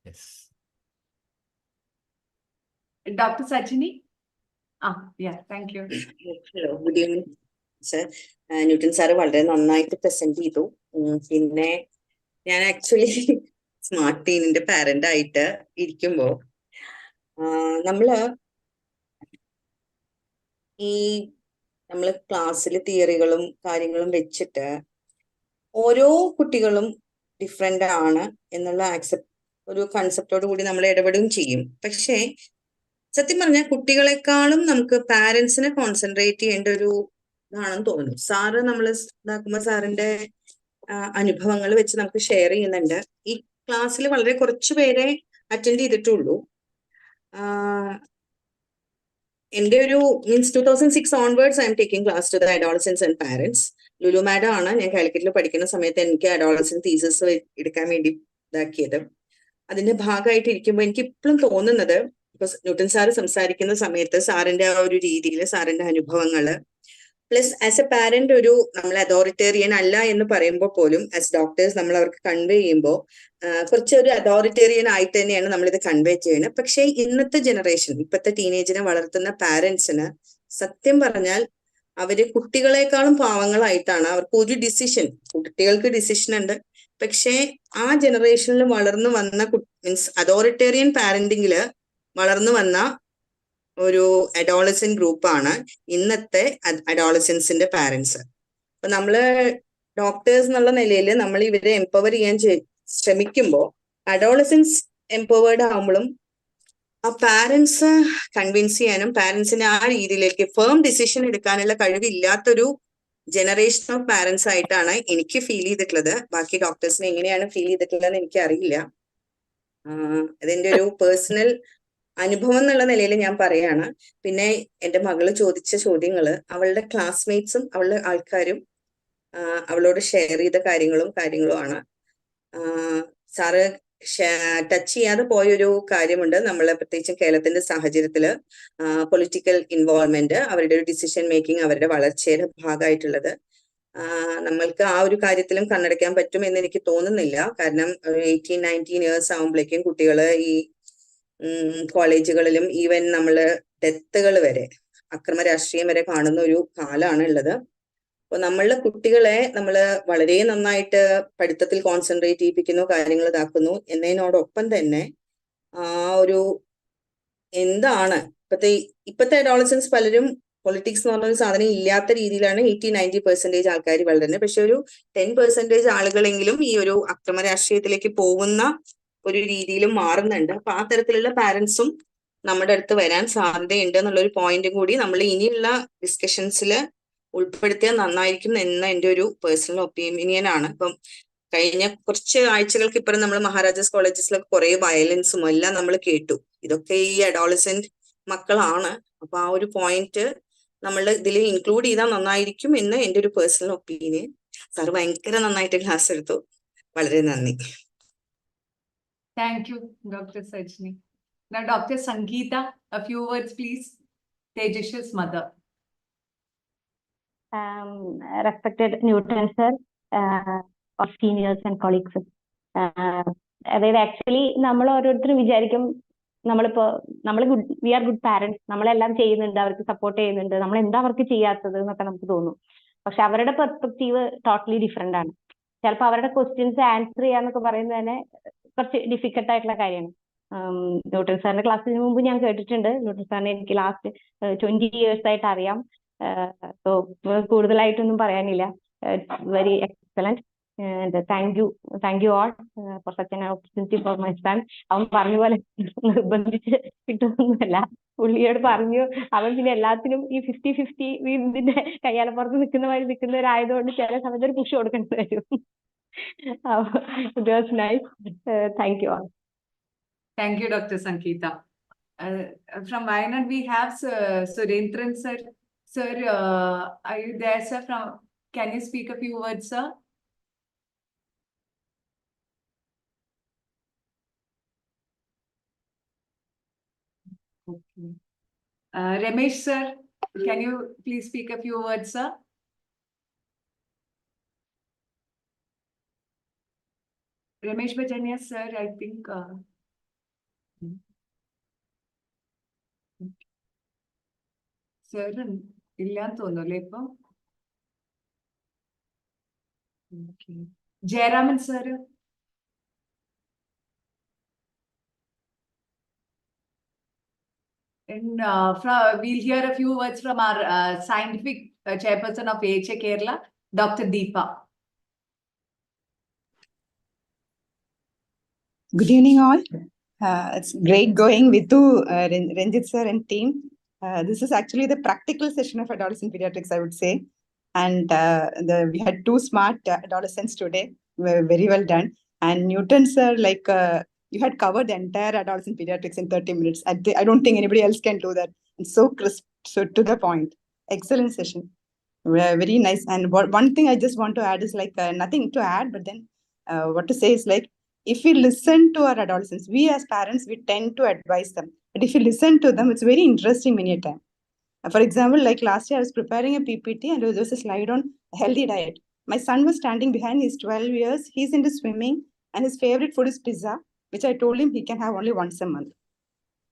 Yes. Dr. Sajni? Yeah, thank you. Hello, good evening, sir. Newton sir വളരെ നന്നായിട്ട് present ചെയ്തു. പിന്നെ ഞാൻ actually smart ടീനിന്റെ parent ആയിട്ട് ഇരിക്കുമ്പോ നമ്മള് ക്ലാസ്സിൽ തിയറികളും കാര്യങ്ങളും വെച്ചിട്ട് ഓരോ കുട്ടികളും ഡിഫറെന്റ് ആണ് എന്നുള്ള ഒരു കൺസെപ്റ്റോട് കൂടി നമ്മൾ ഇടപെടുകയും ചെയ്യും. പക്ഷേ സത്യം പറഞ്ഞാൽ കുട്ടികളെക്കാളും നമുക്ക് പാരന്റ്സിനെ കോൺസെൻട്രേറ്റ് ചെയ്യേണ്ട ഒരു ഇതാണെന്ന് തോന്നുന്നു. സാറ് നമ്മൾ ഇതാക്കുമ്പോൾ സാറിന്റെ അനുഭവങ്ങൾ വെച്ച് നമുക്ക് ഷെയർ ചെയ്യുന്നുണ്ട്. ഈ ക്ലാസ്സിൽ വളരെ കുറച്ചു പേരെ അറ്റൻഡ് ചെയ്തിട്ടുള്ളൂ. എൻ്റെ ഒരു 2006 onwards I'm taking class to the adolescence and parents. Lulu madam ആണ് ഞാൻ കാലിക്കറ്റിൽ പഠിക്കുന്ന സമയത്ത് എനിക്ക് അഡോളസൻസ് തീസിസ് എടുക്കാൻ വേണ്ടി ഇതാക്കിയത്. അതിന്റെ ഭാഗമായിട്ട് ഇരിക്കുമ്പോൾ എനിക്ക് ഇപ്പോഴും തോന്നുന്നത്, ന്യൂട്ടൻ സാറ് സംസാരിക്കുന്ന സമയത്ത് സാറിന്റെ ആ ഒരു രീതിയിൽ സാറിന്റെ അനുഭവങ്ങള് പ്ലസ് ആസ് എ പാരന്റ് നമ്മൾ അതോറിറ്റേറിയൻ അല്ല എന്ന് പറയുമ്പോൾ പോലും ആസ് ഡോക്ടേഴ്സ് നമ്മൾ അവർക്ക് കൺവേ ചെയ്യുമ്പോൾ കുറച്ചൊരു അതോറിറ്റേറിയൻ ആയിട്ട് തന്നെയാണ് നമ്മളിത് കൺവേ ചെയ്യുന്നത്. പക്ഷേ ഇന്നത്തെ ജനറേഷൻ, ഇപ്പോഴത്തെ ടീനേജിനെ വളർത്തുന്ന പാരന്റ്സിന് സത്യം പറഞ്ഞാൽ അവര് കുട്ടികളെക്കാളും പാവങ്ങളായിട്ടാണ്. അവർക്ക് ഒരു ഡിസിഷൻ, കുട്ടികൾക്ക് ഡിസിഷൻ ഉണ്ട്, പക്ഷേ ആ ജനറേഷനിൽ വളർന്നു വന്ന മീൻസ് അതോറിറ്റേറിയൻ പാരന്റിങ്ങില് വളർന്നു വന്ന ഒരു അഡോളസെന്റ് ഗ്രൂപ്പാണ് ഇന്നത്തെ അഡോളസൻസിന്റെ പാരന്റ്സ്. അപ്പൊ നമ്മള് ഡോക്ടേഴ്സ് എന്നുള്ള നിലയിൽ നമ്മൾ ഇവരെ എംപവർ ചെയ്യാൻ ശ്രമിക്കുമ്പോൾ അഡോളസൻസ് എംപവേർഡ് ആകുമ്പോഴും ആ പാരന്റ്സ് കൺവിൻസ് ചെയ്യാനും പാരന്റ്സിനെ ആ രീതിയിലേക്ക് ഫേം ഡിസിഷൻ എടുക്കാനുള്ള കഴിവില്ലാത്തൊരു ജനറേഷൻ ഓഫ് പാരന്റ്സ് ആയിട്ടാണ് എനിക്ക് ഫീൽ ചെയ്തിട്ടുള്ളത്. ബാക്കി ഡോക്ടേഴ്സിനെ എങ്ങനെയാണ് ഫീൽ ചെയ്തിട്ടുള്ളതെന്ന് എനിക്ക് അറിയില്ല. അതെന്റെ ഒരു പേഴ്സണൽ അനുഭവം എന്നുള്ള നിലയിൽ ഞാൻ പറയാണ്. പിന്നെ എന്റെ മകള് ചോദിച്ച ചോദ്യങ്ങള് അവളുടെ ക്ലാസ്മേറ്റ്സും അവളുടെ ആൾക്കാരും അവളോട് ഷെയർ ചെയ്ത കാര്യങ്ങളുമാണ്. സാറ് ടച്ച് ചെയ്യാതെ പോയൊരു കാര്യമുണ്ട്. നമ്മള് പ്രത്യേകിച്ചും കേരളത്തിന്റെ സാഹചര്യത്തില് പൊളിറ്റിക്കൽ ഇൻവോൾവ്മെന്റ്, അവരുടെ ഒരു ഡിസിഷൻ മേക്കിംഗ്, അവരുടെ വളർച്ചയുടെ ഭാഗമായിട്ടുള്ളത്. നമ്മൾക്ക് ആ ഒരു കാര്യത്തിലും കണ്ണടയ്ക്കാൻ പറ്റും എന്ന് എനിക്ക് തോന്നുന്നില്ല. കാരണം 18-19 ഇയേഴ്സ് ആകുമ്പോഴേക്കും കുട്ടികള് ഈ കോളേജുകളിലും ഈവൻ നമ്മള് ഡെത്തുകൾ വരെ, അക്രമ രാഷ്ട്രീയം വരെ കാണുന്ന ഒരു കാലമാണ് ഉള്ളത്. അപ്പൊ നമ്മളുടെ കുട്ടികളെ നമ്മള് വളരെ നന്നായിട്ട് പഠിത്തത്തിൽ കോൺസെൻട്രേറ്റ് ചെയ്യിപ്പിക്കുന്നു, കാര്യങ്ങൾ ഇതാക്കുന്നു എന്നതിനോടൊപ്പം തന്നെ ആ ഒരു എന്താണ് ഇപ്പത്തെ അഡോളസൻസ് പലരും പൊളിറ്റിക്സ് എന്ന് പറഞ്ഞ സാധനം ഇല്ലാത്ത രീതിയിലാണ് 80-90% ആൾക്കാർ വളരുന്നത്. പക്ഷെ ഒരു 10% ആളുകളെങ്കിലും ഈ ഒരു അക്രമ രാഷ്ട്രീയത്തിലേക്ക് പോകുന്ന ഒരു രീതിയിലും മാറുന്നുണ്ട്. അപ്പൊ ആ തരത്തിലുള്ള പാരന്റ്സും നമ്മുടെ അടുത്ത് വരാൻ സാധ്യതയുണ്ട് എന്നുള്ളൊരു പോയിന്റും കൂടി നമ്മൾ ഇനിയുള്ള ഡിസ്കഷൻസിൽ ഉൾപ്പെടുത്തിയാൽ നന്നായിരിക്കും എന്ന എൻ്റെ ഒരു പേഴ്സണൽ ഒപ്പീനിയൻ ആണ്. ഇപ്പം കഴിഞ്ഞ കുറച്ച് ആഴ്ചകൾക്ക് ഇപ്പുറം നമ്മൾ മഹാരാജാസ് കോളേജസിലൊക്കെ കുറെ വയലൻസും എല്ലാം നമ്മൾ കേട്ടു. ഇതൊക്കെ ഈ അഡോളസെന്റ് മക്കളാണ്. അപ്പൊ ആ ഒരു പോയിന്റ് നമ്മൾ ഇതിൽ ഇൻക്ലൂഡ് ചെയ്താൽ നന്നായിരിക്കും എന്ന് എൻ്റെ ഒരു പേഴ്സണൽ ഒപ്പീനിയൻ. സാർ ഭയങ്കര നന്നായിട്ട് ക്ലാസ് എടുത്തു. വളരെ നന്ദി. Thank you, Dr. Sajni. Now, Dr. Sangeeta, a few words, please. Tejash's mother. Respected Newton sir, or seniors and colleagues. അതായത് ആക്ച്വലി നമ്മൾ ഓരോരുത്തരും വിചാരിക്കും നമ്മൾ വി ആർ ഗുഡ് പാരന്റ്സ്, നമ്മളെല്ലാം ചെയ്യുന്നുണ്ട്, അവർക്ക് സപ്പോർട്ട് ചെയ്യുന്നുണ്ട്, നമ്മൾ എന്താ അവർക്ക് ചെയ്യാത്തത് എന്നൊക്കെ നമുക്ക് തോന്നും. പക്ഷെ അവരുടെ പെർസ്പെക്റ്റീവ് ടോട്ടലി ഡിഫറെന്റ് ആണ്. ചിലപ്പോൾ അവരുടെ ക്വസ്റ്റ്യൻസ് ആൻസർ ചെയ്യാന്നൊക്കെ പറയുന്നത് തന്നെ കുറച്ച് ഡിഫിക്കൽട്ട് ആയിട്ടുള്ള കാര്യമാണ്. ന്യൂട്ടൺ സാറിന്റെ ക്ലാസ്സിന് മുമ്പ് ഞാൻ കേട്ടിട്ടുണ്ട്. ന്യൂട്ടൺ സാറിനെ എനിക്ക് ലാസ്റ്റ് 20 years ആയിട്ട് അറിയാം. സോ കൂടുതലായിട്ടൊന്നും പറയാനില്ല. Very excellent. Thank you all for such an opportunity for my son. അവൻ പറഞ്ഞ പോലെ നിർബന്ധിച്ച് കിട്ടുന്നൊന്നുമല്ല. പുള്ളിയോട് പറഞ്ഞു, അവൻ പിന്നെ എല്ലാത്തിനും ഈ 50-50 ഇതിന്റെ കയ്യാലപ്പുറത്ത് നിൽക്കുന്നവരായതുകൊണ്ട് ചില സമയത്ത് ഒരു പുഷ് കൊടുക്കേണ്ടി വരും. It was nice. Thank you all. Thank you, Dr. Sangeeta. From Wayanad, we have Surendran sir. Sir, are you there, sir? Can you speak a few words, sir? Okay. Ramesh sir, can you please speak a few words, sir? Ramesh Bajania sir, I think. Sir, ഇല്ലാന്ന് തോന്നുന്നു ഇപ്പം. Jayaraman sir. And we'll hear a few words from our scientific chairperson of AHA Kerala, Dr. Deepa. Good evening, all. It's great going with you, Ranjit sir and team. This is actually the practical session of adolescent pediatrics, I would say. And we had 2 smart adolescents today. Very well done. And Newton sir, you had covered the entire adolescent pediatrics in 30 minutes. I don't think anybody else can do that. It's so crisp, so to the point. Excellent session. Very nice. And one thing I just want to add is nothing to add, but then what to say is if we listen to our adolescents, we as parents, we tend to advise them. But if you listen to them, it's very interesting many a time. For example, like last year, I was preparing a PPT and there was a slide on healthy diet. My son was standing behind, he's 12 years, he's into swimming, and his favorite food is pizza, which I told him he can have only once a month.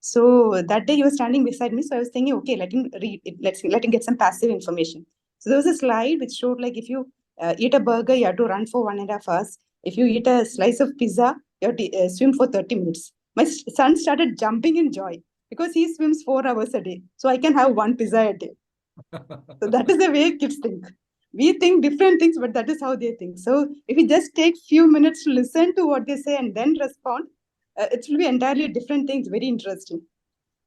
So that day he was standing beside me, so I was thinking, okay, let him read it, let him get some passive information. So there was a slide which showed if you eat a burger, you have to run for 1.5 hours. If you eat a slice of pizza, you have to swim for 30 minutes. My son started jumping in joy because he swims 4 hours a day. So I can have 1 pizza a day. So that is the way kids think. We think different things, but that is how they think. So if we just take few minutes to listen to what they say and then respond, it will be entirely different things. Very interesting.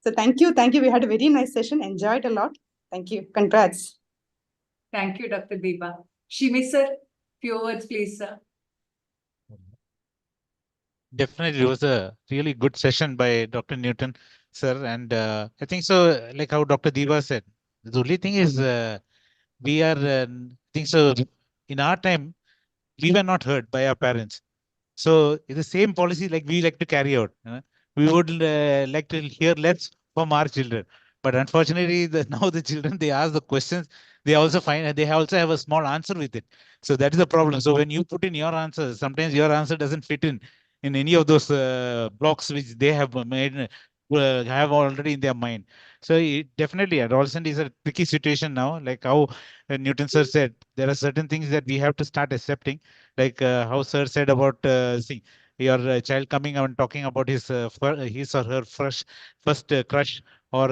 So thank you. We had a very nice session. Enjoyed a lot. Thank you. Congrats. Thank you, Dr. Deepa. Shimi sir, few words, please, sir. Definitely, it was a really good session by Dr. Newton, sir. And I think so, like how Dr. Deva said, the only thing is we are, I think so, in our time, we were not heard by our parents. So it's the same policy like we like to carry out. We would like to hear less from our children. But unfortunately, now the children, they ask the questions, they also also have a small answer with it. So that is the problem. So when you put in your answer, sometimes your answer doesn't fit in any of those blocks which they have made, have already in their mind. So definitely, adolescent is a tricky situation now. Like how Newton sir said, there are certain things that we have to start accepting. Like how sir said about your child coming out and talking about his or her first crush, or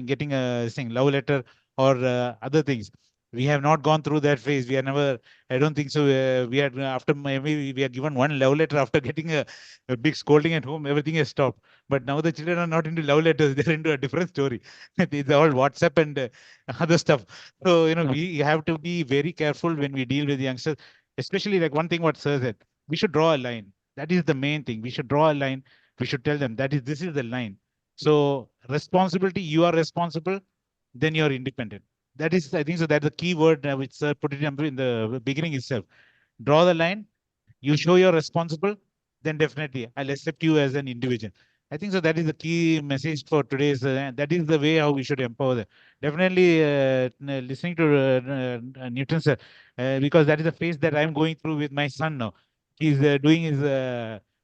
getting a love letter or other things. We have not gone through that phase. We are never, I don't think so. We had, after maybe we are given one love letter after getting a big scolding at home, everything has stopped. But now the children are not into love letters, they're into a different story. It's all WhatsApp and other stuff. So, we have to be very careful when we deal with youngsters, especially like one thing what Sir said, we should draw a line. That is the main thing. We should draw a line. We should tell them this is the line. So responsibility, you are responsible, then you're independent. That is, I think so, that's the key word which Sir put it in the beginning itself. Draw the line, you show you're responsible, then definitely I'll accept you as an individual. I think so that is the key message for today's, that is the way how we should empower them. Definitely listening to Newton sir, because that is the phase that I'm going through with my son now. He's doing his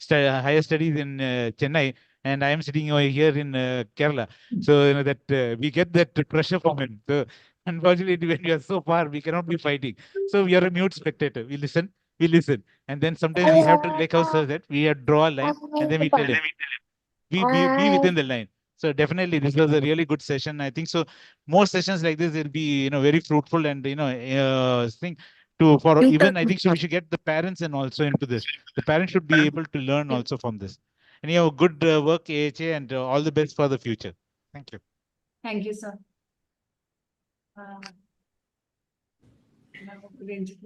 higher studies in Chennai, and I am sitting over here in Kerala. So that we get that pressure from him. So unfortunately, when we are so far, we cannot be fighting. So we are a mute spectator. We listen. And then sometimes we have to, like how Sir said, we have to draw a line and then we tell him, be within the line. So definitely this was a really good session. I think so. More sessions like this will be, very fruitful and, thing for even, I think so we should get the parents and also into this. The parents should be able to learn also from this. Anyhow, good work, AHA, and all the best for the future. Thank you. Thank you, sir. Now, Ranjit.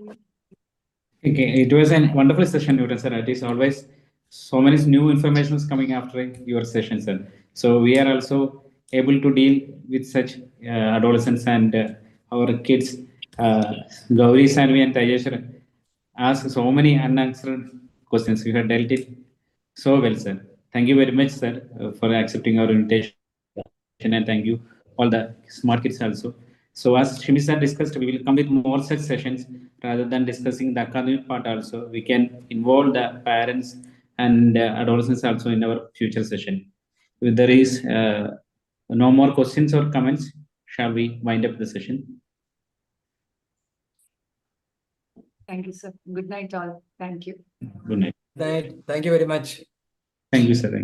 Okay, it was a wonderful session, Newton sir. It is always so many new information coming after your session, sir. So we are also able to deal with such adolescents and our kids. Gauri, Sanvi, and Tayesh asked so many unanswered questions. You have dealt it so well, sir. Thank you very much, sir, for accepting our invitation, and thank you all the smart kids also. So as Shimi sir discussed, we will come with more such sessions rather than discussing the academic part also. We can involve the parents and adolescents also in our future session. If there is no more questions or comments, shall we wind up the session? Thank you, sir. Good night, all. Thank you. Good night. Good night. Thank you very much. Thank you, sir. Thank you.